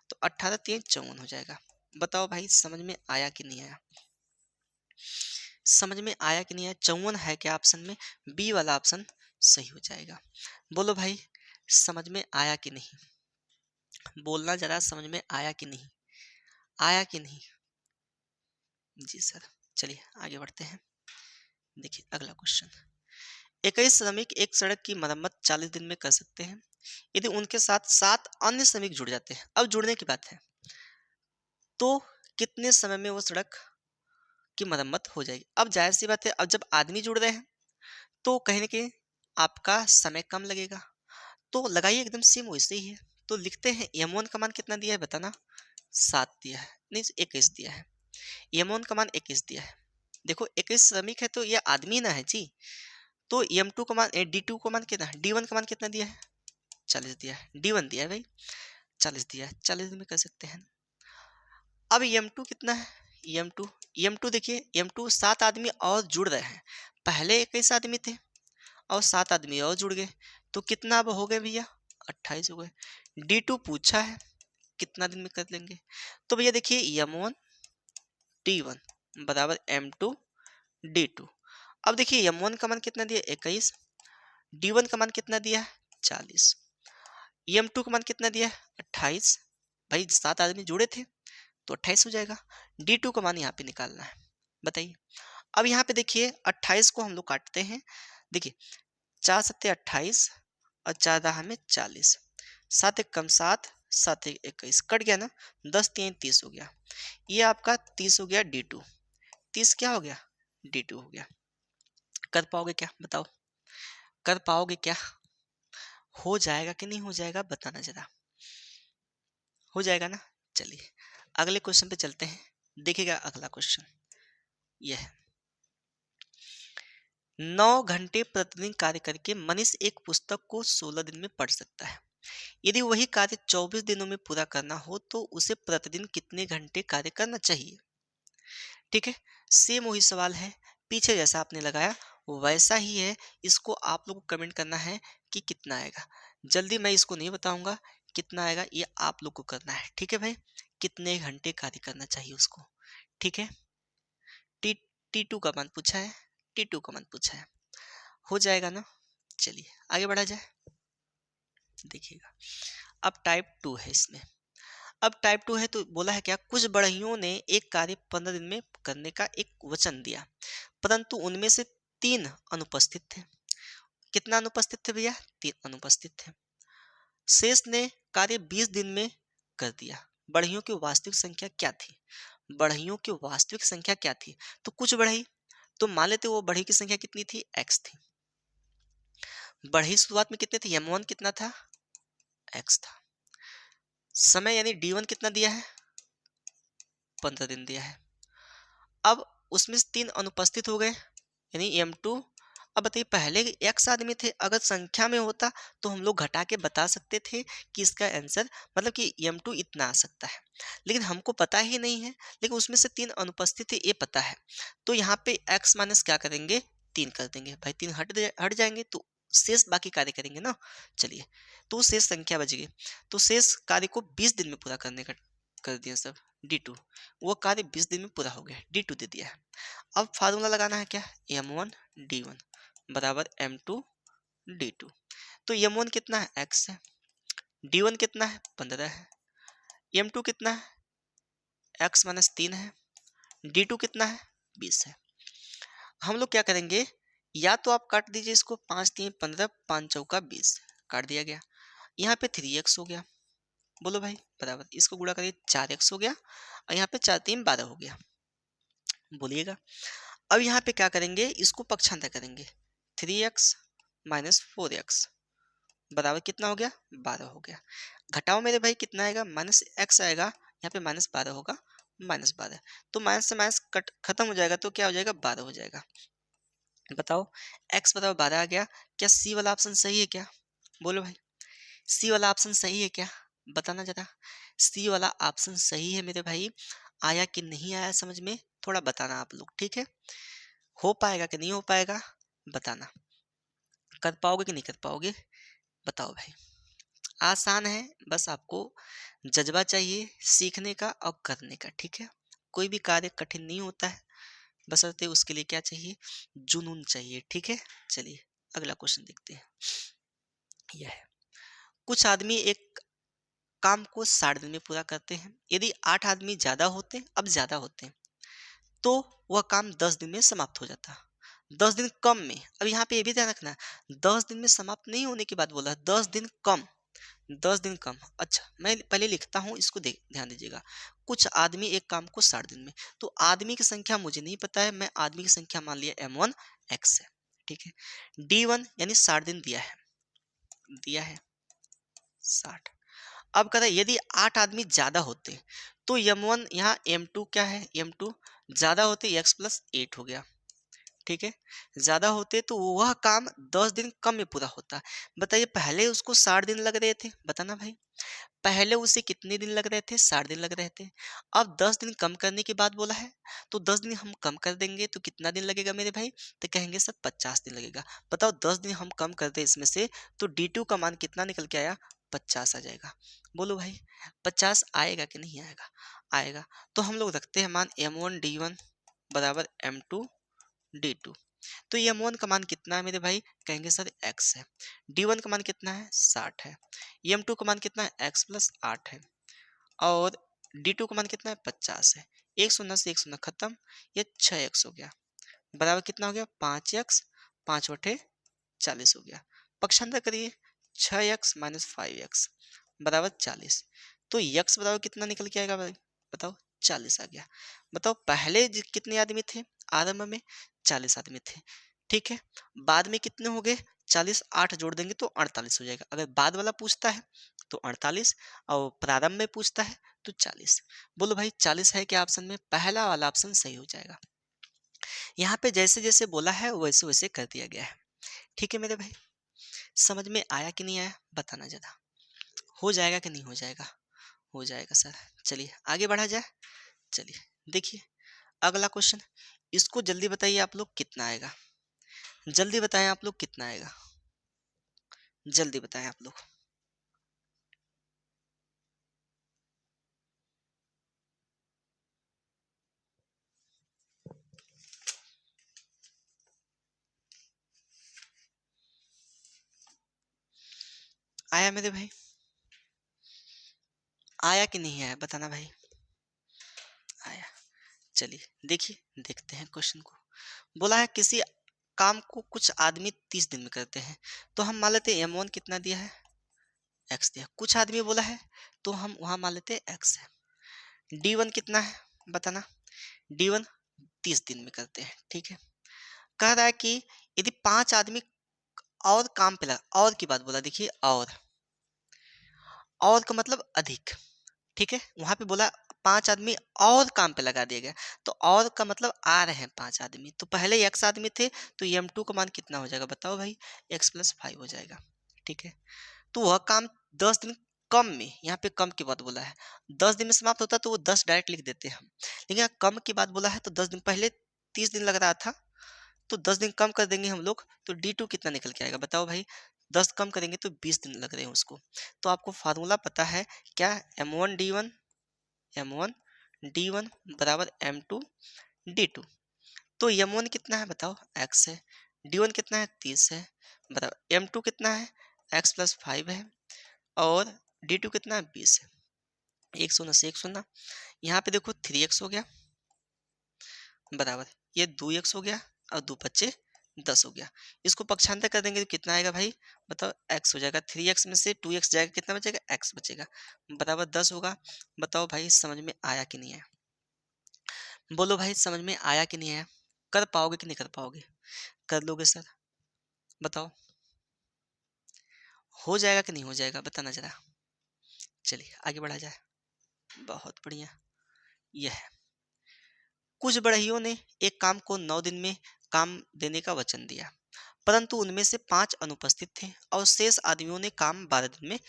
तो 18 3 54 हो जाएगा। बताओ भाई समझ में आया कि नहीं आया? समझ में आया कि नहीं आया? 54 है क्या ऑप्शन में? बी वाला ऑप्शन सही हो जाएगा। बोलो भाई समझ में आया कि नहीं? बोलना जरा, समझ में आया कि नहीं? आया कि नहीं? जी सर। चलिए आगे बढ़ते हैं। देखिए अगला क्वेश्चन, 21 श्रमिक एक सड़क की मरम्मत 40 दिन में कर सकते हैं, यदि उनके साथ 7 अन्य श्रमिक जुड़ जाते हैं। अब जुड़ने की बात है, तो कितने समय में वो सड़क की मरम्मत हो जाएगी? अब जाहिर सी बात है, अब जब आदमी जुड़ रहे हैं तो कहीं ना कहीं आपका समय कम लगेगा। तो लगाइए एकदम सेम वैसे ही है। तो लिखते हैं m1 का मान कितना दिया है बताना, 7 दिया है, नहीं 21 दिया है। m1 का मान 21 दिया है। देखो 21 श्रमिक है तो ये आदमी ना है जी। तो m2 का मान d2 का मान कितना है, d1 का मान कितना दिया है, 40 दिया है, d1 दिया है भाई 40 दिया है, 40 में कर सकते हैं। अब m2 कितना है, m2 देखिए m2 7 आदमी और जुड़ रहे हैं। पहले 21 आदमी थे और 7 आदमी और जुड़ गए, तो कितना अब हो गए भैया, 28 हो गए। d2 पूछा है कितना दिन में कर लेंगे, तो भैया देखिए m1 d1 बराबर m2 d2। अब देखिए m1 का मान कितना दिया 21, d1 का मान कितना दिया है 40, m2 का मान कितना दिया है 28। भाई 7 आदमी जुड़े थे तो 28 हो जाएगा। d2 का मान यहाँ पे निकालना है, बताइए। अब यहाँ पे देखिए 28 को हम लोग काटते हैं। देखिए 4 सत्ते 28 और 4 दहा में 40, 7 एक कम 7, 7 एक 21, कट गया ना, 10 3 30 हो गया। ये आपका 30 हो गया d2, 30 क्या हो गया d2 हो गया। कर पाओगे क्या बताओ, कर पाओगे क्या, हो जाएगा कि नहीं हो जाएगा बताना जरा, हो जाएगा ना। चलिए अगले क्वेश्चन पे चलते हैं, देखिएगा अगला क्वेश्चन यह है। 9 घंटे प्रतिदिन कार्य करके मनीष एक पुस्तक को 16 दिन में पढ़ सकता है। यदि वही कार्य 24 दिनों में पूरा करना हो तो उसे प्रतिदिन कितने घंटे कार्य करना चाहिए। ठीक है, सेम वही सवाल है, पीछे जैसा आपने लगाया वैसा ही है। इसको आप लोग को कमेंट करना है कि कितना आएगा। जल्दी मैं इसको नहीं बताऊंगा कितना आएगा, ये आप लोग को करना है। ठीक है भाई, कितने घंटे कार्य करना चाहिए उसको। ठीक है, टी T2 का मान पूछा है, T2 का मान पूछा है, हो जाएगा ना। चलिए आगे बढ़ा जाए, देखिएगा। अब टाइप 2 है इसमें। अब टाइप 2 है तो बोला है क्या, कुछ बढ़इयों ने एक कार्य 15 दिन में करने का एक वचन दिया, परंतु उनमें से 3 अनुपस्थित थे। कितना अनुपस्थित थे भैया, 3 अनुपस्थित थे। शेष ने कार्य 20 दिन में कर दिया। बढ़इयों की वास्तविक संख्या क्या थी, बढ़इयों की वास्तविक संख्या क्या थी। तो कुछ बढ़ई, तो मान लेते वो बढ़ई की संख्या कितनी थी, x थी। बढ़ई शुरुआत में कितने थे, m1 कितना था, x था। समय यानी d1 कितना दिया है, 15 दिन दिया है। अब उसमें से 3 अनुपस्थित हो गए यानी m2। अब बताइए पहले x आदमी थे, अगर संख्या में होता तो हम लोग घटा के बता सकते थे कि इसका आंसर मतलब कि m2 इतना आ सकता है, लेकिन हमको पता ही नहीं है। लेकिन उसमें से 3 अनुपस्थित थे ये पता है, तो यहाँ पे x माइनस क्या करेंगे, 3 कर देंगे भाई, 3 हट जाएंगे तो शेष बाकी कार्य करेंगे ना। चलिए तो शेष संख्या बच गई, तो शेष कार्य को 20 दिन में पूरा करने का कर दिया सब d2, वो कार्य 20 दिन में पूरा हो गया, d2 दे दिया है। अब फार्मूला लगाना है क्या, m1 d1 बराबर m2 d2। तो m1 कितना है, x है, d1 कितना है 15 है, m2 कितना है x माइनस 3 है, d2 कितना है 20 है। हम लोग क्या करेंगे, या तो आप काट दीजिए इसको, 5 3 15, 5 चौका 20, काट दिया गया। यहाँ पे 3x हो गया, बोलो भाई बराबर, इसको गुणा करिए 4x हो गया, और यहाँ पे 4 3 12 हो गया, बोलिएगा। अब यहाँ पे क्या करेंगे, इसको पक्षांतर करेंगे, 3x माइनस 4x बराबर कितना हो गया, 12 हो गया। घटाओ मेरे भाई कितना आएगा, माइनस x आएगा, यहाँ पे माइनस 12 होगा, माइनस 12, तो माइनस से माइनस कट खत्म हो जाएगा, तो क्या हो जाएगा 12 हो जाएगा। बताओ x बराबर 12 आ गया, क्या सी वाला ऑप्शन सही है क्या, बोलो भाई, सी वाला ऑप्शन सही है क्या, बताना जरा। सी वाला ऑप्शन सही है मेरे भाई, आया कि नहीं आया समझ में, थोड़ा बताना आप लोग, ठीक है। हो पाएगा कि नहीं हो पाएगा बताना, कर पाओगे कि नहीं कर पाओगे, बताओ भाई। आसान है, बस आपको जज्बा चाहिए सीखने का और करने का, ठीक है। कोई भी कार्य कठिन नहीं होता है, बशर्ते उसके लिए क्या चाहिए, जुनून चाहिए, ठीक है। चलिए अगला क्वेश्चन देखते हैं, यह है। कुछ आदमी एक काम को 60 दिन में पूरा करते हैं। यदि 8 आदमी ज्यादा होते हैं, अब ज्यादा होते हैं, तो वह काम 10 दिन में समाप्त हो जाता। 10 दिन कम में, अब यहाँ पे ये भी ध्यान रखना, 10 दिन में समाप्त नहीं होने की बात बोला, 10 दिन कम, 10 दिन कम। अच्छा मैं पहले लिखता हूँ इसको, ध्यान दीजिएगा। कुछ आदमी एक काम को 60 दिन में, तो आदमी की संख्या मुझे नहीं पता है, मैं आदमी की संख्या मान लिया m1 x है। ठीक है। D1 यानी 60 दिन दिया है 60। अब कहता है यदि 8 आदमी ज्यादा होते तो M1 यहाँ M2 क्या है, M2 ज्यादा होते x प्लस 8 हो गया। ठीक है, ज्यादा होते तो वह काम 10 दिन कम में पूरा होता। बताइए पहले उसको 60 दिन लग रहे थे, बताना भाई। पहले उसे कितने दिन लग रहे थे, 60 दिन लग रहे थे। अब 10 दिन कम करने की बात बोला है, तो 10 दिन हम कम कर देंगे तो कितना दिन लगेगा मेरे भाई, तो कहेंगे सर 50 दिन लगेगा। बताओ 10 दिन हम कम कर दे इसमें से तो D2 का मान कितना निकल के आया, 50 आ जाएगा। बोलो भाई 50 आएगा कि नहीं आएगा, आएगा। तो हम लोग रखते हैं मान M1D1 बराबर M2D2। तो ये M1 का मान कितना है मेरे भाई, कहेंगे सर x है। D1 का मान कितना है, 60 है। M2 का मान कितना है, x प्लस 8 है। और D2 का मान कितना है, 50 है। एक शून्य से एक शून्य खत्म, ये 6x हो गया। बराबर कितना हो गया, 5x, 5 बटे 40 हो गया। पक्षांतर करिए, 6x माइनस 5x बराबर 40। तो x बराबर कितना निकल के आएगा भाई, बताओ 40 आ गया। बताओ पहले कितने आदमी थे, आरंभ में 40 आदमी थे। ठीक है, बाद में कितने हो गए, 40, 8 जोड़ देंगे तो 48 हो जाएगा। अगर बाद वाला पूछता है तो 48 और प्रारंभ में पूछता है तो 40। बोलो भाई 40 है क्या ऑप्शन में, पहला वाला ऑप्शन सही हो जाएगा। यहाँ पे जैसे जैसे बोला है वैसे वैसे कर दिया गया है। ठीक है मेरे भाई, समझ में आया कि नहीं आया, बताना जरा। हो जाएगा कि नहीं हो जाएगा, हो जाएगा सर। चलिए आगे बढ़ा जाए। चलिए देखिए अगला क्वेश्चन, इसको जल्दी बताइए आप लोग कितना आएगा, जल्दी बताएं आप लोग कितना आएगा, जल्दी बताएं आप लोग। आया मेरे भाई, आया कि नहीं आया, बताना भाई। आया। चलिए देखिए देखते हैं क्वेश्चन को। बोला है किसी काम को कुछ आदमी 30 दिन में करते हैं, तो हम मान लेते हैं M1 कितना दिया है, x दिया। कुछ आदमी बोला है तो हम वहां मान लेते हैं x है। D1 कितना है बताना, D1 30 दिन में करते हैं। ठीक है, कह रहा है कि यदि 5 आदमी और काम पे लगा, और की बात बोला, देखिए और का मतलब अधिक। ठीक है, वहां पे बोला 5 आदमी और काम पे लगा दिया गया, तो और का मतलब आ रहे हैं 5 आदमी, तो पहले x आदमी थे तो M2 का मान कितना हो जाएगा बताओ भाई, x प्लस 5 हो जाएगा। ठीक है, तो वह काम 10 दिन कम में, यहाँ पे कम की बात बोला है, 10 दिन में समाप्त होता तो वो 10 डायरेक्ट लिख देते हैं हम, लेकिन यहाँ कम की बात बोला है तो 10 दिन, पहले 30 दिन लग रहा था तो 10 दिन कम कर देंगे हम लोग तो D2 कितना निकल के आएगा बताओ भाई, 10 कम करेंगे तो 20 दिन लग रहे हैं उसको। तो आपको फार्मूला पता है क्या, M1 D1 बराबर M2 D2। तो M1 कितना है बताओ, x है। D1 कितना है, 30 है। बराबर M2 कितना है, x प्लस 5 है। और D2 कितना है, 20 है। एक शून्य से एक शून्य, यहाँ पे देखो 3x हो गया बराबर ये 2x हो गया और 2 × 5 = 10 हो गया। इसको पक्षांतर कर देंगे तो कितना आएगा भाई, बताओ x हो जाएगा। 3x में से 2x जाएगा, कितना बचेगा, x बचेगा बराबर 10 होगा। बताओ भाई समझ में आया कि नहीं आया, बोलो भाई समझ में आया कि नहीं आया, कर पाओगे कि नहीं कर पाओगे, कर लोगे सर, बताओ हो जाएगा कि नहीं हो जाएगा, बताना जरा। चलिए आगे बढ़ा जाए, बहुत बढ़िया। यह है, कुछ बढ़इयों ने एक काम को 9 दिन में काम देने का वचन दिया, परंतु उनमें से 5 अनुपस्थित थे और शेष आदमियों ने काम 12 दिन में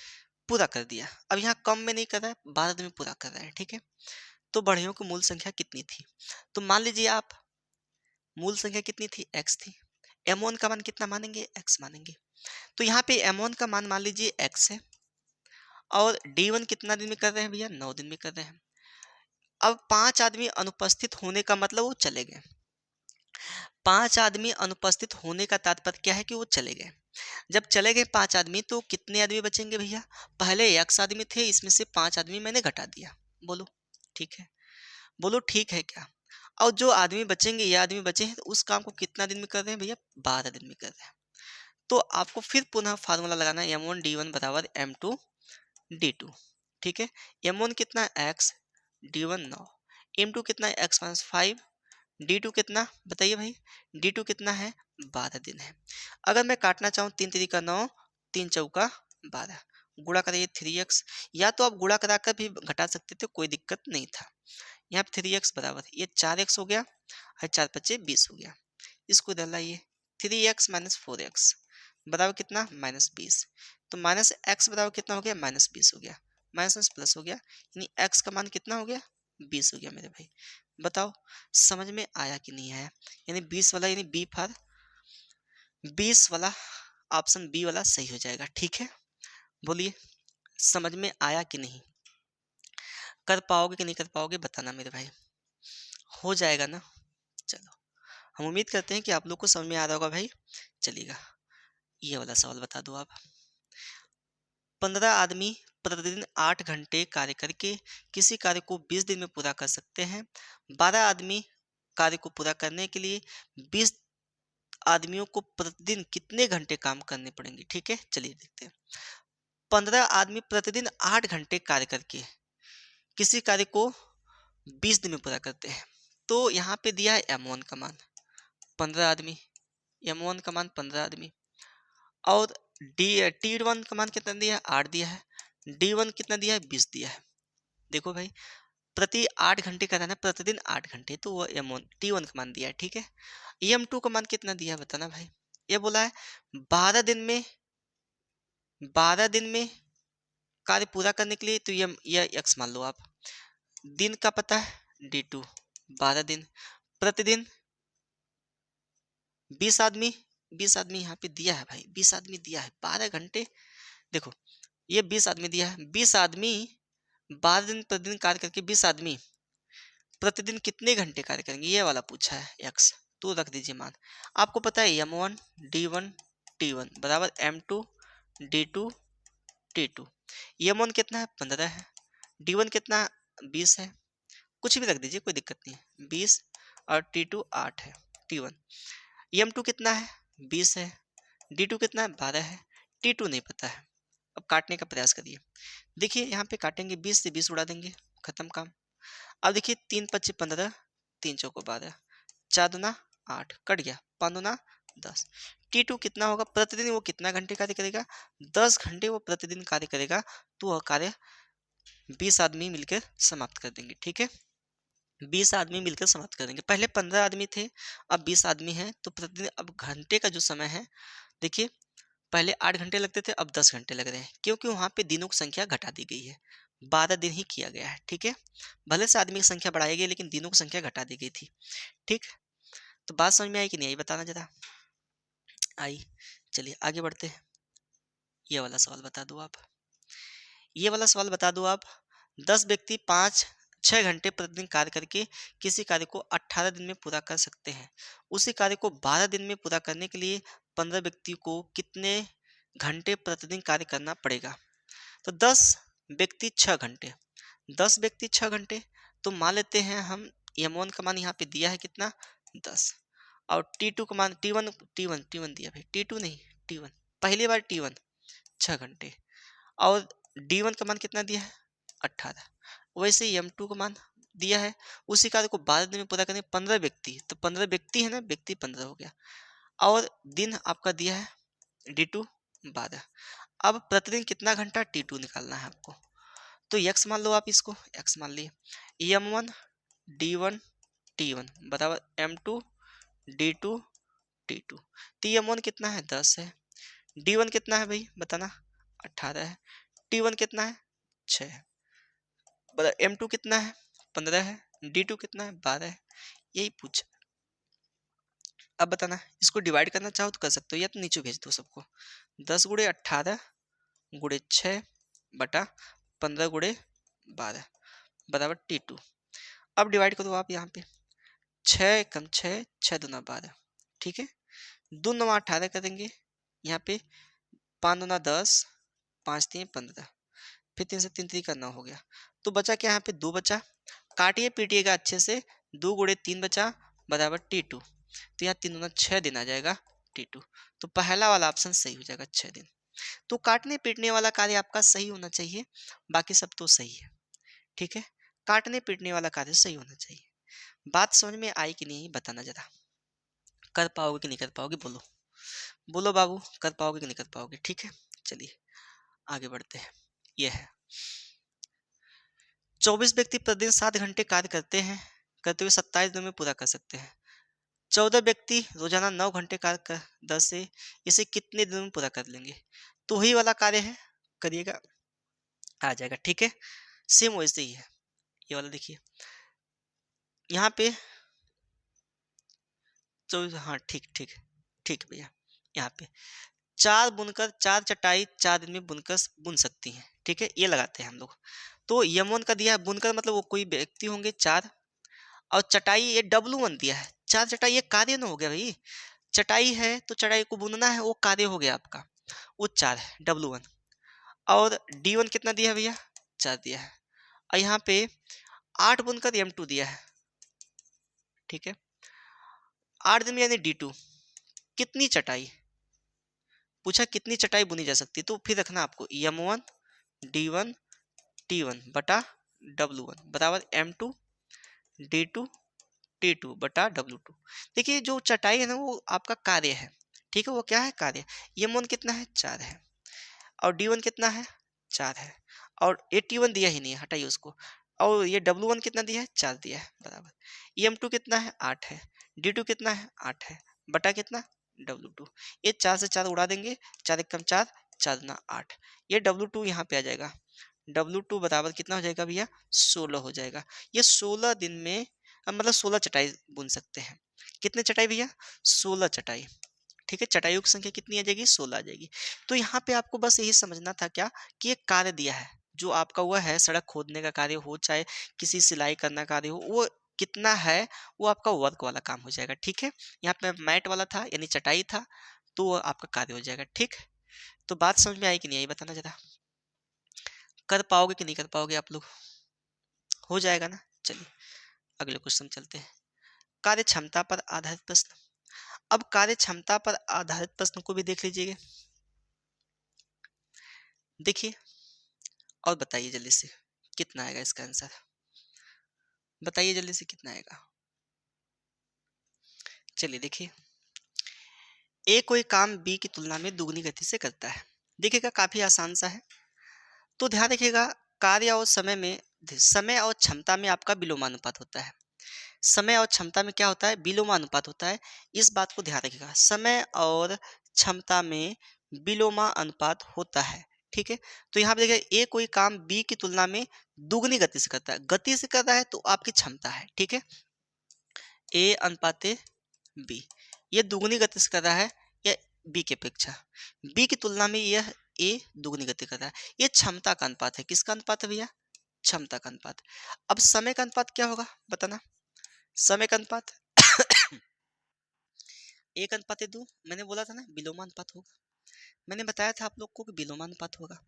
पूरा कर दिया। अब यहाँ कम में नहीं कर रहा है, 12 दिन में पूरा कर रहा है। ठीक है, तो बढ़इयों की मूल संख्या कितनी थी, तो मान लीजिए आप मूल संख्या कितनी थी, x थी। M1 का मान कितना मानेंगे, x मानेंगे। तो यहाँ पे M1 का मान मान लीजिए x है और D1 कितना दिन में कर रहे हैं भैया, 9 दिन में कर रहे हैं। अब 5 आदमी अनुपस्थित होने का मतलब वो चले गए, 5 आदमी अनुपस्थित होने का तात्पर्य क्या है कि वो चले गए। जब चले गए 5 आदमी तो कितने आदमी बचेंगे भैया, पहले x आदमी थे, इसमें से 5 आदमी मैंने घटा दिया। बोलो ठीक है, बोलो ठीक है क्या। और जो आदमी बचेंगे, ये आदमी बचे हैं, तो उस काम को कितना दिन में कर रहे हैं भैया, 12 दिन में कर रहे हैं। तो आपको फिर पुनः फार्मूला लगाना है, M1D1 बराबर M2D2। ठीक है, M1 कितना है x, D1 9, M2 कितना है x माइनस 5, D2 कितना बताइए भाई, D2 कितना है 12 दिन है। अगर मैं काटना चाहूँ 3 3 9, 3 चौका 12, गुणा करिए 3x, या तो आप गुणा कराकर भी घटा सकते थे, कोई दिक्कत नहीं था। यहाँ पे 3x बराबर ये 4x हो गया और 4 पच्चे 20 हो गया। इसको इधर लाइए, 3x माइनस 4x बराबर कितना -20। तो माइनस एक्स बराबर कितना हो गया -20 हो गया, माइनस में प्लस हो गया, यानी x का मान कितना हो गया 20 हो गया मेरे भाई। बताओ समझ में आया कि नहीं आया? यानी 20 वाला, यानी बी फॉर 20 वाला, ऑप्शन बी वाला सही हो जाएगा। ठीक है, बोलिए समझ में आया कि नहीं? कर पाओगे कि नहीं कर पाओगे बताना मेरे भाई, हो जाएगा ना? चलो, हम उम्मीद करते हैं कि आप लोग को समझ में आ रहा होगा भाई। चलिएगा, ये वाला सवाल बता दो आप। 15 आदमी प्रतिदिन 8 घंटे कार्य करके किसी कार्य को 20 दिन में पूरा कर सकते हैं। 12 आदमी कार्य को पूरा करने के लिए 20 आदमियों को प्रतिदिन कितने घंटे काम करने पड़ेंगे? ठीक है, चलिए देखते हैं। 15 आदमी प्रतिदिन 8 घंटे कार्य करके किसी कार्य को 20 दिन में पूरा करते हैं। तो यहाँ पे दिया है M1 का मान 15 आदमी, M1 का मान 15 आदमी, और T1 का मान कितना दिया है 8 दिया है, D1 कितना दिया है 20 दिया है। देखो भाई, प्रति 8 घंटे का रहना, प्रतिदिन 8 घंटे, तो वो M1 T1 का मान दिया है। ठीक है, M2 का मान कितना दिया है बताना भाई। ये बोला है 12 दिन में, 12 दिन में कार्य पूरा करने के लिए, तो ये x मान लो आप। दिन का पता है D2 12 दिन, प्रतिदिन 20 आदमी, 20 आदमी यहाँ पे दिया है भाई, 20 आदमी दिया है 12 घंटे। देखो ये 20 आदमी दिया है, 20 आदमी 12 दिन प्रतिदिन कार्य करके 20 आदमी प्रतिदिन कितने घंटे कार्य करेंगे, ये वाला पूछा है x, तो रख दीजिए मान। आपको पता है M1 D1 T1 बराबर M2 D2 T2। M1 कितना है 15 है, D1 कितना 20 है, कुछ भी रख दीजिए कोई दिक्कत नहीं है, 20, और T2 8 है, T1। M2 कितना है 20 है, D2 कितना है 12 है, T2 नहीं पता है। अब काटने का प्रयास करिए, देखिए यहाँ पे काटेंगे 20 से 20 उड़ा देंगे, खत्म काम। अब देखिए 3 पच्चीस 15, 3 चौको 12, 4 दूना 8, कट गया, 5 दूना 10। T2 कितना होगा, प्रतिदिन वो कितना घंटे कार्य करेगा, 10 घंटे वो प्रतिदिन कार्य करेगा, तो वह कार्य 20 आदमी मिलकर समाप्त कर देंगे। ठीक है, 20 आदमी मिलकर समाप्त कर देंगे। पहले 15 आदमी थे, अब 20 आदमी हैं, तो प्रतिदिन अब घंटे का जो समय है, देखिए पहले 8 घंटे लगते थे, अब 10 घंटे लग रहे हैं, क्योंकि वहाँ पे दिनों की संख्या घटा दी गई है, 12 दिन ही किया गया है। ठीक है, भले से आदमी की संख्या बढ़ाई गई, लेकिन दिनों की संख्या घटा दी गई थी। ठीक, तो बात समझ में आई कि नहीं आई बताना जरा। आई, चलिए आगे बढ़ते हैं। ये वाला सवाल बता दो आप, ये वाला सवाल बता दो आप। 10 व्यक्ति 5-6 घंटे प्रतिदिन कार्य करके किसी कार्य को 18 दिन में पूरा कर सकते हैं। उसी कार्य को 12 दिन में पूरा करने के लिए 15 व्यक्ति को कितने घंटे प्रतिदिन कार्य करना पड़ेगा? तो 10 व्यक्ति 6 घंटे, 10 व्यक्ति 6 घंटे, तो मान लेते हैं हम M1 का मान यहाँ पे दिया है कितना 10, और T2 का मान T1 दिया भाई, T2 नहीं T1, पहली बार T1 6 घंटे, और D1 का मान कितना दिया है 18। वैसे ही M2 का मान दिया है, उसी कार्य को 12 दिन में पूरा करने 15 व्यक्ति, तो 15 व्यक्ति है ना, व्यक्ति 15 हो गया, और दिन आपका दिया है D2 12। अब प्रतिदिन कितना घंटा T2 निकालना है आपको, तो x मान लो आप, इसको x मान लिए, M1 D1 T1 बराबर M2 D2 T2। तो M1 कितना है 10 है, D1 कितना है भाई बताना 18 है, T1 कितना है 6 है, M2 कितना है 15 है, D2 कितना है 12 है, यही पूछ। अब बताना, इसको डिवाइड करना चाहो तो कर सकते हो, या तो नीचे भेज दो सबको। 10 गुड़े 18 गुड़े 6 बटा 15 गुड़े 12 बराबर T2। अब डिवाइड करो आप यहाँ पे, 6 कम 6, 6 दूना 12, ठीक है, 2 9 18 करेंगे, यहाँ पे 5 दूना 10, 5 3 15, फिर 3 से 3 3 का 9 हो गया, तो बचा क्या यहाँ पे 2 बचा, काटिए पीटिएगा अच्छे से, 2 गुड़े 3 बचा बराबर T2, तो यहाँ 3 दूना 6 दिन आ जाएगा T2, तो पहला वाला ऑप्शन सही हो जाएगा 6 दिन। तो काटने पीटने वाला कार्य आपका सही होना चाहिए, बाकी सब तो सही है। ठीक है, काटने पीटने वाला कार्य सही होना चाहिए। बात समझ में आई कि नहीं बताना जरा। कर पाओगे कि नहीं कर पाओगे, बोलो बोलो बाबू, कर पाओगे कि नहीं कर पाओगे। ठीक है, चलिए आगे बढ़ते हैं। ये है 24 व्यक्ति प्रतिदिन 7 घंटे कार्य करते हुए 27 दिनों में पूरा कर सकते हैं। 14 व्यक्ति रोजाना 9 घंटे कार्य कर दर से इसे कितने दिनों में पूरा कर लेंगे। तो वही वाला कार्य है, करिएगा, आ जाएगा। ठीक है, सेम वैसे ही है ये वाला। देखिए यहाँ पे 24, हाँ ठीक ठीक ठीक भैया। यहाँ पे 4 4 दिन में बुनकर बुन सकती हैं। ठीक है, ये लगाते हैं हम लोग। तो यम1 का दिया है बुनकर, मतलब वो कोई व्यक्ति होंगे 4, और चटाई ये W1 दिया है। 4 चटाई, ये कार्य ना हो गया भाई। चटाई है तो चटाई को बुनना है, वो कार्य हो गया आपका। वो 4 है W1। और D1 कितना दिया है भैया, 4 दिया है। और यहाँ पे 8 बुनकर M2 दिया है। ठीक है, 8 दिन में यानी D2। कितनी चटाई पूछा, कितनी चटाई बुनी जा सकती है। तो फिर रखना आपको M1 D1 T1 बटा W1 बराबर M2 D2 T2 बटा W2। देखिए जो चटाई है ना वो आपका कार्य है। ठीक है, वो क्या है, कार्य। M1 कितना है, 4 है। और D1 कितना है, 4 है। और ये T1 दिया ही नहीं है, हटाइए उसको। और ये W1 कितना दिया है, 4 दिया है बराबर। M2 कितना है, 8 है। D2 कितना है, 8 है बटा कितना, W2। ये 4 से 4 उड़ा देंगे, 4 एक कम 4, 4 दूना 8। ये W2 यहाँ पे आ जाएगा। W2 बराबर कितना हो जाएगा भैया, 16 हो जाएगा। ये 16 दिन में मतलब 16 चटाई बुन सकते हैं। कितने चटाई भैया, 16 चटाई। ठीक है, चटाइयों की संख्या कितनी आ जाएगी, 16 आ जाएगी। तो यहाँ पे आपको बस यही समझना था क्या, कि एक कार्य दिया है जो आपका हुआ है, सड़क खोदने का कार्य हो चाहे किसी सिलाई करना कार्य हो, वो कितना है, वो आपका वर्क वाला काम हो जाएगा। ठीक है, यहाँ पे मैट वाला था यानी चटाई था, तो वो आपका कार्य हो जाएगा। ठीक, तो बात समझ में आई कि नहीं आई, बताना जरा। कर पाओगे कि नहीं कर पाओगे आप लोग, हो जाएगा ना। चलिए अगले क्वेश्चन चलते हैं। कार्य क्षमता पर आधारित प्रश्न। अब कार्य क्षमता पर आधारित प्रश्न को भी देख लीजिएगा। देखिए और बताइए जल्दी से कितना आएगा इसका आंसर, बताइए जल्दी से कितना आएगा। चलिए देखिए, ए कोई काम बी की तुलना में दुगनी गति से करता है। देखिएगा काफी आसान सा है। तो ध्यान रखिएगा, कार्य और समय और क्षमता में आपका विलोमानुपात होता है। समय और क्षमता में क्या होता है, विलोमानुपात होता है। इस बात को ध्यान रखिएगा, समय और क्षमता में विलोमा अनुपात होता है। ठीक है, तो यहाँ पे देखिए ए कोई काम बी की तुलना में दुगनी गति से करता है। गति से कर रहा है तो आपकी क्षमता है। ठीक है, ए अनुपाते बी, ये दुगनी गति से कर रहा है या बी की अपेक्षा, बी की तुलना में यह ए दुगनी गति कर रहा है। ये क्षमता का अनुपात है। किसका अनुपात है भैया, क्षमता का अनुपात। अब समय का अनुपात क्या होगा बताना, समय का अनुपात 1:2। मैंने बोला था ना विलोमानुपात होगा, मैंने बताया था आप लोग को कि विलोमानुपात होगा।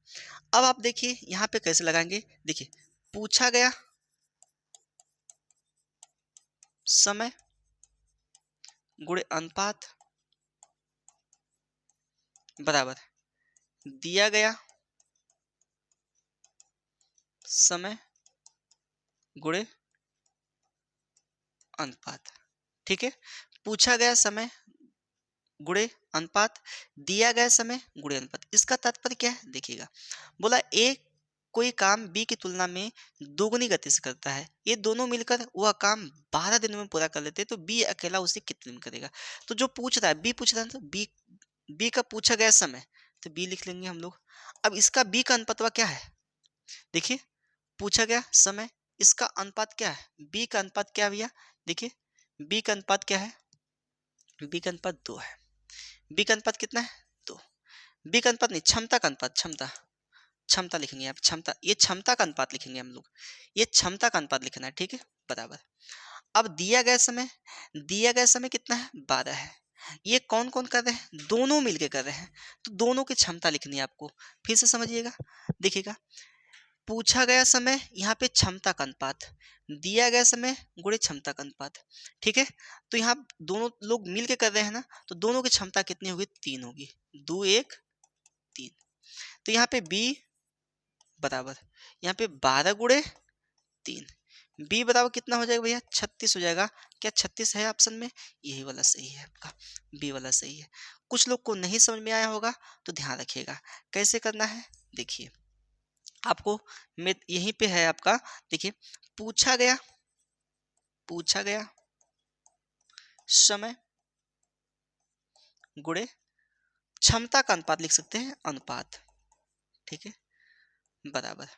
अब आप देखिए यहाँ पे कैसे लगाएंगे। देखिए पूछा गया समय गुणे अनुपात बराबर दिया गया समय गुणे अनुपात। ठीक है, पूछा गया समय गुणे अनुपात, दिया गया समय गुणे अनुपात। इसका तात्पर्य क्या है देखिएगा, बोला ए कोई काम बी की तुलना में दोगुनी गति से करता है। ये दोनों मिलकर वह काम 12 दिनों में पूरा कर लेते हैं, तो बी अकेला उसे कितने दिन करेगा। तो जो पूछ रहा है बी पूछ रहा है, तो बी का पूछा गया समय, तो बी लिख लेंगे हम लोग। अब इसका बी का अनुपात क्या है, देखिए पूछा गया समय, इसका अनुपात क्या है, बी का अनुपात क्या है भैया, देखिए बी का अनुपात क्या है, बी का अनुपात 2 है। बी का अनुपात कितना है, 2। बी का अनुपात नहीं, क्षमता का अनुपात, क्षमता क्षमता लिखेंगे आप, क्षमता, ये क्षमता का अनुपात लिखेंगे हम लोग, ये क्षमता का अनुपात लिखना है। ठीक है, बराबर। अब दिया गया समय कितना है, 12 है। ये कौन कौन कर रहे हैं, दोनों मिलके कर रहे हैं, तो दोनों की क्षमता लिखनी है आपको। फिर से समझिएगा, देखिएगा पूछा गया समय, यहाँ पे क्षमता का अनुपात, दिया गया समय गुणे क्षमता का अनुपात। ठीक है, तो यहाँ दोनों लोग मिलके कर रहे हैं ना, तो दोनों की क्षमता कितनी होगी, 3 होगी। 2 1 3। तो यहाँ पे बी बराबर, यहाँ पे 12 गुणे 3, बी बताओ कितना हो जाएगा भैया, 36 हो जाएगा। क्या 36 है ऑप्शन में? यही वाला सही है आपका, बी वाला सही है। कुछ लोग को नहीं समझ में आया होगा तो ध्यान रखिएगा कैसे करना है। देखिए आपको मैं यहीं पे है आपका, देखिए पूछा गया, पूछा गया समय गुणे क्षमता का अनुपात लिख सकते हैं, अनुपात, ठीक है, बराबर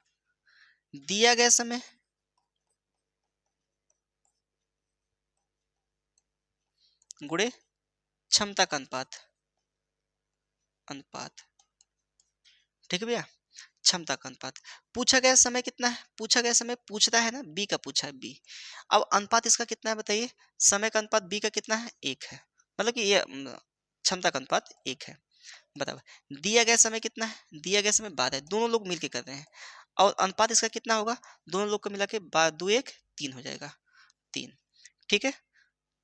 दिया गया समय गुणे क्षमता का अनुपात, अनुपात, ठीक है भैया, क्षमता का अनुपात। पूछा गया समय कितना है, पूछा गया समय पूछ रहा है ना, बी का पूछा है, बी। अब अनुपात इसका कितना है बताइए, समय का अनुपात बी का कितना है, 1 है, मतलब कि ये क्षमता का अनुपात 1 है, बराबर दिया गया समय कितना है, दिया गया समय 12 है, दोनों लोग मिलके कर रहे हैं। और अनुपात इसका कितना होगा, दोनों लोग को मिला के 2 1 3 हो जाएगा, 3, ठीक है,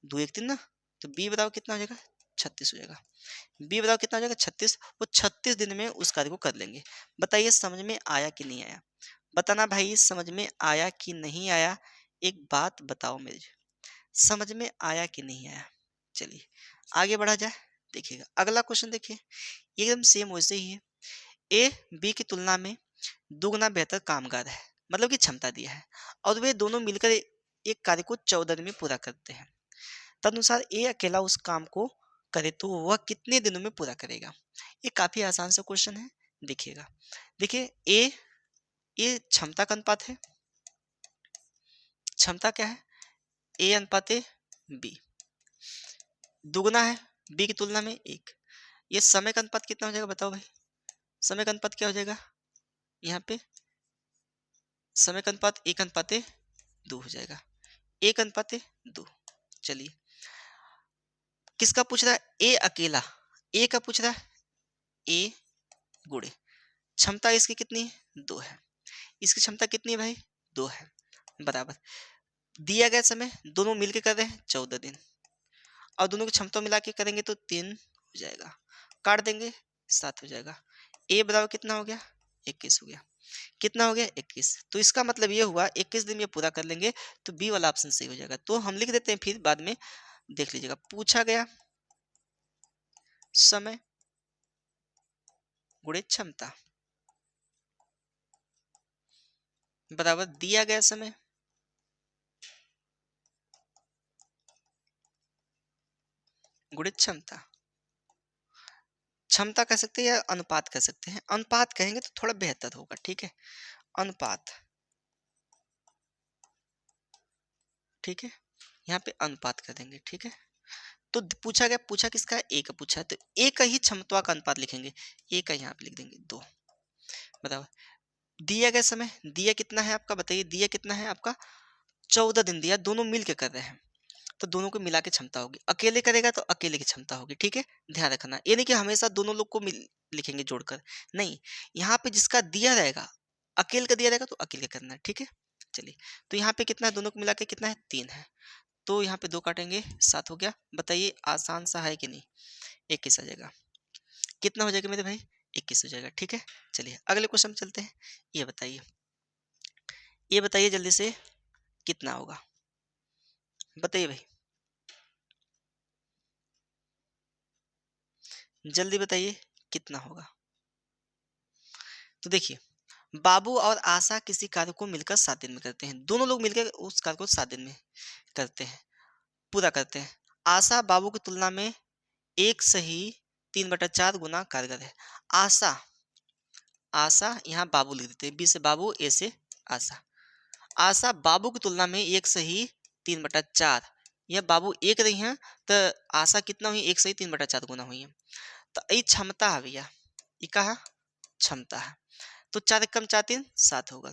2 1 3 ना, तो बी बताओ कितना हो जाएगा, 36 हो जाएगा। बी बताओ कितना हो जाएगा, 36। वो 36 दिन में उस कार्य को कर लेंगे। बताइए समझ में आया कि नहीं आया, बताना भाई समझ में आया कि नहीं आया, एक बात बताओ मेरे, समझ में आया कि नहीं आया। चलिए आगे बढ़ा जाए, देखिएगा अगला क्वेश्चन देखिए, एकदम सेम वैसे ही है। ए बी की तुलना में दुगना बेहतर कामगार है, मतलब कि क्षमता दिया है, और वे दोनों मिलकर एक कार्य को 14 दिन में पूरा करते हैं। तदनुसार ए अकेला उस काम को करे तो वह कितने दिनों में पूरा करेगा। ये काफी आसान सा क्वेश्चन है, देखिएगा, देखिए ए, ये क्षमता का अनुपात है, क्षमता क्या है, ए अनुपात ए, बी दुगना है बी की तुलना में 1। ये समय का अनुपात कितना हो जाएगा बताओ भाई, समय का अनुपात क्या हो जाएगा, यहाँ पे समय का अनुपात 1 अनुपात 2 हो जाएगा, 1 अनुपात 2। चलिए किसका पूछ रहा है, ए अकेला, ए का पूछ रहा है, ए गुणे क्षमता इसकी कितनी है, 2 है, इसकी क्षमता कितनी है भाई, 2 है, बराबर दिया गया समय दोनों मिलके कर रहे हैं 14 दिन, और दोनों की क्षमता मिला के करेंगे तो 3 हो जाएगा, काट देंगे 7 हो जाएगा। ए बराबर कितना हो गया, 21 हो गया, कितना हो गया 21। तो इसका मतलब ये हुआ 21 दिन में पूरा कर लेंगे, तो बी वाला ऑप्शन सही हो जाएगा। तो हम लिख देते हैं, फिर बाद में देख लीजिएगा, पूछा गया समय गुणे क्षमता बराबर दिया गया समय गुणे क्षमता, क्षमता कह सकते हैं या अनुपात कह सकते हैं, अनुपात कहेंगे तो थोड़ा बेहतर होगा, ठीक है, अनुपात, ठीक है, यहाँ पे अनुपात कर देंगे, ठीक है। तो पूछा गया, पूछा किसका है, ए का पूछा है, तो ए का ही क्षमता का अनुपात लिखेंगे, ए का यहाँ पे लिख देंगे 2, बताओ दिया गया समय, दिया कितना है आपका बताइए, दिया कितना है आपका, 14 दिन दिया, दोनों मिल के कर रहे हैं, तो दोनों को मिला के क्षमता होगी, अकेले करेगा तो अकेले की क्षमता होगी, ठीक है, ध्यान रखना, ये नहीं कि हमेशा दोनों लोग को मिल लिखेंगे जोड़कर, नहीं, यहाँ पे जिसका दिया रहेगा, अकेले का दिया रहेगा तो अकेले करना है, ठीक है। चलिए तो यहाँ पे कितना है, दोनों को मिला के कितना है, 3 है, तो यहाँ पे 2 काटेंगे 7 हो गया। बताइए आसान सा है कि नहीं, 21 आ जाएगा, कितना हो जाएगा मेरे भाई, 21 हो जाएगा, ठीक है। चलिए अगले क्वेश्चन चलते हैं, ये बताइए, ये बताइए जल्दी से कितना होगा, बताइए भाई, जल्दी बताइए कितना होगा। तो देखिए बाबू और आशा किसी कार्य को मिलकर 7 दिन में करते हैं, दोनों लोग मिलकर उस कार्य को 7 दिन में करते हैं, पूरा करते हैं। आशा बाबू की तुलना में एक सही 3/4 गुना कारगर है। आशा, आशा यहाँ बाबू लिख देते हैं, बी से बाबू, ए से आशा, आशा बाबू की तुलना में एक सही 3/4, यह बाबू एक रही हैं, तो आशा कितना हुई, एक सही 3/4 गुना हुई है, तो ये क्षमता है भैया, ये कहा क्षमता है, तो 4 कम 4 3 7 होगा,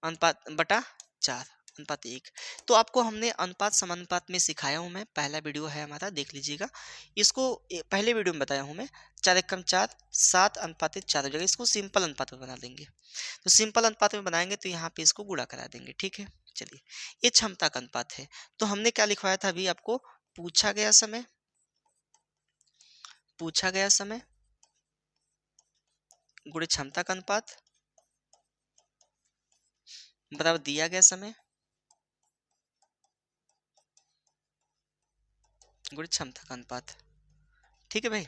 अनुपात बटा 4 अनुपात 1। तो आपको हमने अनुपात समानुपात में सिखाया हूँ मैं, पहला वीडियो है हमारा, देख लीजिएगा इसको, पहले वीडियो में बताया हूँ मैं, 4 कम 4 7 अनुपात 4 हो जाएगा, इसको सिंपल अनुपात में बना देंगे, तो सिंपल अनुपात में बनाएंगे तो यहाँ पे इसको गुणा करा देंगे, ठीक है। चलिए ये क्षमता का अनुपात है, तो हमने क्या लिखवाया था अभी आपको, पूछा गया समय, पूछा गया समय गुणे क्षमता का अनुपात बराबर दिया गया समय गुणे क्षमता का अनुपात। ठीक है भाई।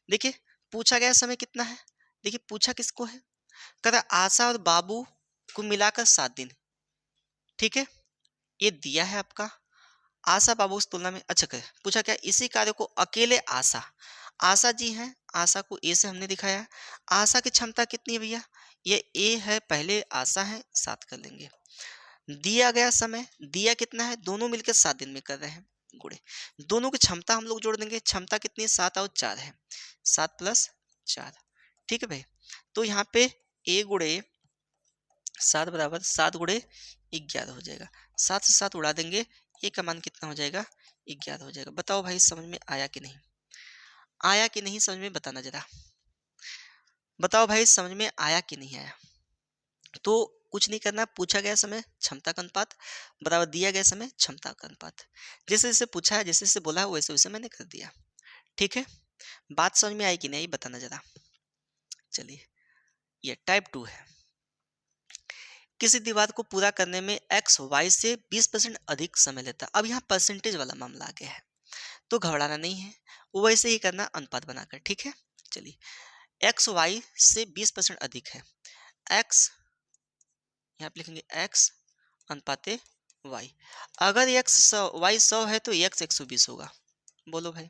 देखिए पूछा गया समय कितना है, देखिए पूछा किसको है, कह रहा आशा और बाबू को मिलाकर 7 दिन। ठीक है, ये दिया है आपका। आशा बाबू उस तुलना में, अच्छा कर पूछा क्या, इसी कार्य को अकेले आशा, आशा जी हैं, आशा को ए से हमने दिखाया। आशा की क्षमता कितनी है भैया, ये ए है, पहले आशा है, 7 कर लेंगे। दिया गया समय, दिया कितना है, दोनों मिलकर 7 दिन में कर रहे हैं, गुणे दोनों की क्षमता हम लोग जोड़ देंगे। क्षमता कितनी है, 7 और 4 है, 7 प्लस 4। ठीक है भाई, तो यहाँ पे ए गुणे 7 बराबर 7 गुणे 11 हो जाएगा। 7 से 7 उड़ा देंगे, ए का मान कितना हो जाएगा, 11 हो जाएगा। बताओ भाई समझ में आया कि नहीं, आया कि नहीं, समझ में बताना जरा, बताओ भाई समझ में आया कि नहीं आया। तो कुछ नहीं करना, पूछा गया समय क्षमता का अनुपात बराबर दिया गया समय क्षमता का अनुपात। जैसे जैसे पूछा है, जैसे जैसे बोला है, वैसे वैसे मैंने कर दिया। ठीक है, बात समझ में आई कि नहीं बताना जरा। चलिए, ये टाइप 2 है। किसी दीवार को पूरा करने में एक्स वाई से 20% अधिक समय लेता है। अब यहाँ परसेंटेज वाला मामला आ गया है, तो घबराना नहीं है, वैसे ही करना अनुपात बनाकर। ठीक है, चलिए एक्स वाई से 20% अधिक है। एक्स यहाँ पे लिखेंगे एक्स अनुपाते वाई। अगर एक्स वाई 100 है तो एक्स 120 होगा। बोलो भाई,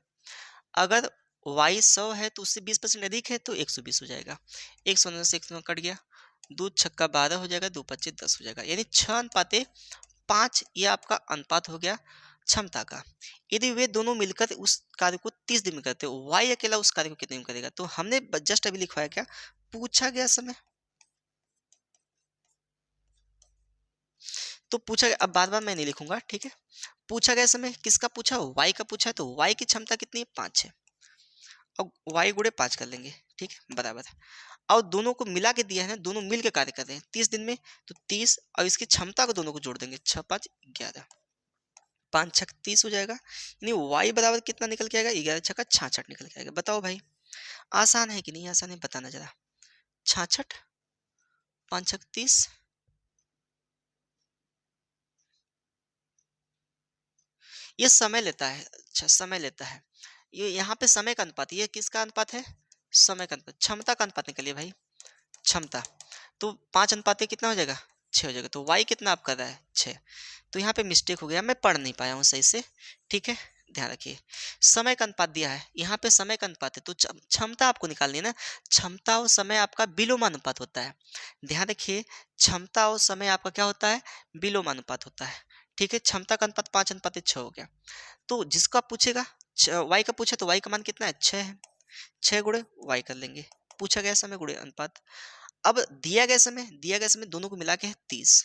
अगर वाई 100 है तो उससे 20% अधिक है तो 120 हो जाएगा। 100 से 100 कट गया, 2 छक्का 12 हो जाएगा, 2 पच्चे 10 हो जाएगा, यानी 6 अनुपाते 5 ये आपका अनुपात हो गया क्षमता का। यदि वे दोनों मिलकर उस कार्य को 30 दिन में करते हो, वाई अकेला उस कार्य को कितने में करेगा, तो हमने जस्ट अभी लिखवाया क्या, पूछा गया समय। तो पूछा गया, अब बार बार मैं नहीं लिखूंगा, ठीक है। पूछा गया समय किसका पूछा, वाई का पूछा है, तो वाई की क्षमता कितनी है, 5 है। अब वाई गुणे 5 कर लेंगे, ठीक है, बराबर। और दोनों को मिला के दिया है ना, दोनों मिल के कार्य कर रहे हैं 30 दिन में, तो 30 और इसकी क्षमता को दोनों को जोड़ देंगे, 6 5 11, 5 6 30 हो जाएगा। यानी वाई बराबर कितना निकल के आएगा, 11 छक्का 66 निकल के आएगा। बताओ भाई आसान है कि नहीं आसान है, बताना जरा। 66 5 6 30, ये समय लेता है, अच्छा समय लेता है। ये यहाँ पे समय का अनुपात, ये किसका अनुपात है, समय का अनुपात। क्षमता का अनुपात निकलिए भाई, क्षमता, तो 5 अनुपात कितना हो जाएगा, 6 हो जाएगा। तो y कितना आप कर रहा है, 6। तो यहाँ पे मिस्टेक हो गया, मैं पढ़ नहीं पाया हूँ सही से, ठीक है, ध्यान रखिए। समय का अनुपात दिया है, यहाँ पे समय का अनुपात है, तो क्षमता आपको निकालनी है ना। क्षमता और समय आपका विलोमानुपात होता है, ध्यान रखिए। क्षमता और समय आपका क्या होता है, विलोमानुपात होता है। ठीक है, क्षमता का अनुपात 5 अनुपात 6 हो गया। तो जिसको आप पूछेगा, y का पूछे तो y का मान कितना है, 6 है, 6 गुणे y कर लेंगे। पूछा गया समय गुणे अनुपात। अब दिया गया समय दोनों को मिला के है 30,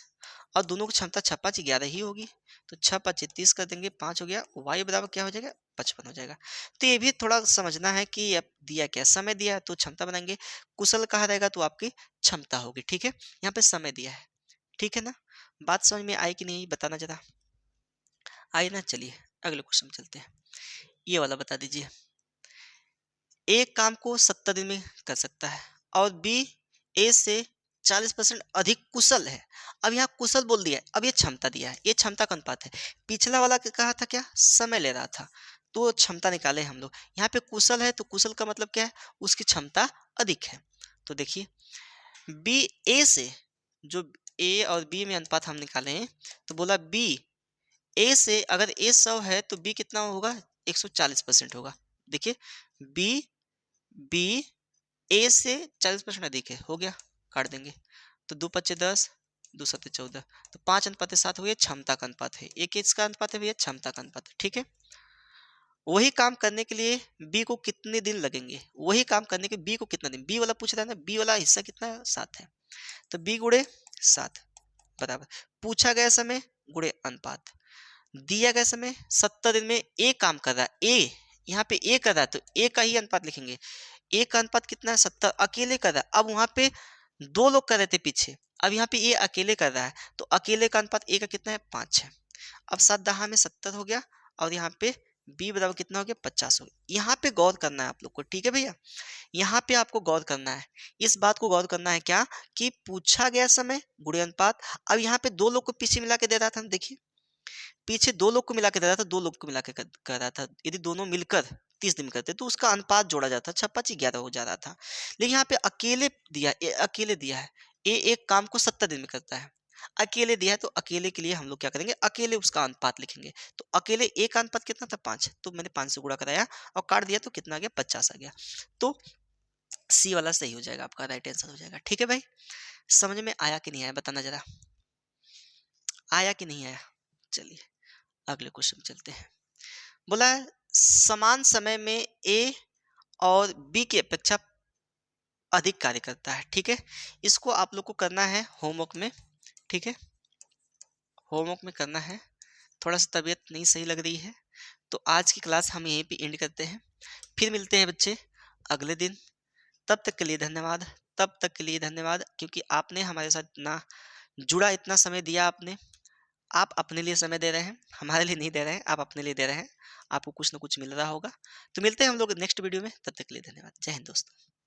और दोनों की क्षमता 6 5 11 ही होगी, तो 6 5 30 कर देंगे, 5 हो गया। y बराबर क्या हो जाएगा, 55 हो जाएगा। तो ये भी थोड़ा समझना है कि अब दिया क्या, समय दिया है तो क्षमता बनाएंगे, कुशल कहा रहेगा तो आपकी क्षमता होगी। ठीक है, यहाँ पे समय दिया है, ठीक है ना। बात समझ में आई कि नहीं बताना जरा, आई ना। चलिए अगले क्वेश्चन चलते हैं, ये वाला बता दीजिए। एक काम को 70 दिन में कर सकता है और बी ए से 40% अधिक कुशल है। अब यहाँ कुशल बोल दिया है, अब ये क्षमता दिया है, ये क्षमता का अनुपात है। पिछला वाला कहा था क्या, समय ले रहा था, तो क्षमता निकाले हम लोग। यहाँ पे कुशल है, तो कुशल का मतलब क्या है, उसकी क्षमता अधिक है। तो देखिए बी ए से, जो ए और बी में अनुपात हम निकाले हैं, तो बोला बी ए से, अगर ए 100 है तो बी कितना होगा, 140% होगा। देखिए बी बी ए से 40% अधिक है, हो गया, काट देंगे। तो 2 पच्चे 10, 2 सत्ते 14, तो 5 अनुपात 7 हो गया, क्षमता का अनुपात है। एक किसका अनुपात है भैया, क्षमता का अनुपात है। ठीक है, वही काम करने के लिए बी को कितने दिन लगेंगे, वही काम करने के बी को कितना दिन, बी वाला पूछ रहा है ना, बी वाला हिस्सा कितना है, 7 है, तो बी गुणे 7 बराबर। पूछा गया समय गुणे अनुपात, दिया गया समय 70 दिन में ए काम कर रहा है, ए यहाँ पे ए कर रहा है, तो ए का ही अनुपात लिखेंगे। ए का अनुपात कितना है, 70, अकेले कर रहा है। अब वहां पे 2 लोग कर रहे थे पीछे, अब यहाँ पे ए अकेले कर रहा है, तो अकेले का अनुपात ए का कितना है, 5 है। अब 7 दहा में 70 हो गया, और यहाँ पे बी बराबर कितना हो गया, 50 हो गया। यहाँ पे गौर करना है आप लोग को, ठीक है भैया, यहाँ पे आपको गौर करना है, इस बात को गौर करना है क्या, कि पूछा गया समय गुणे अनुपात। अब यहाँ पे 2 लोग को पीछे मिला के दे रहा था, देखिए पीछे 2 लोग को मिला के दे रहा था, 2 लोग को मिला के कर रहा था। यदि दोनों मिलकर 30 दिन में करते तो उसका अनुपात जोड़ा जाता, 6-5-11 हो जा रहा था। लेकिन यहाँ पे अकेले दिया है, ए एक काम को 70 दिन में करता है। अकेले दिया है तो अकेले के लिए हम लोग क्या करेंगे, अकेले उसका अनुपात लिखेंगे। तो अकेले ए का अनुपात कितना था, 5, तो मैंने 5 से गुणा कराया और काट दिया तो कितना आ गया, 50 आ गया। तो सी वाला सही हो जाएगा, आपका राइट आंसर हो जाएगा। ठीक है भाई, समझ में आया कि नहीं आया बताना जरा, आया कि नहीं आया? चलिए अगले क्वेश्चन चलते हैं। बोला है समान समय में ए और बी की अपेक्षा अधिक कार्य करता है। ठीक है, इसको आप लोग को करना है होमवर्क में। ठीक है, होमवर्क में करना है। थोड़ा सा तबीयत नहीं सही लग रही है, तो आज की क्लास हम यहीं पे एंड करते हैं। फिर मिलते हैं बच्चे अगले दिन। तब तक के लिए धन्यवाद। तब तक के लिए धन्यवाद, क्योंकि आपने हमारे साथ इतना जुड़ा, इतना समय दिया आपने। आप अपने लिए समय दे रहे हैं, हमारे लिए नहीं दे रहे हैं, आप अपने लिए दे रहे हैं। आपको कुछ ना कुछ मिल रहा होगा। तो मिलते हैं हम लोग नेक्स्ट वीडियो में, तब तक के लिए धन्यवाद। जय हिंद दोस्तों।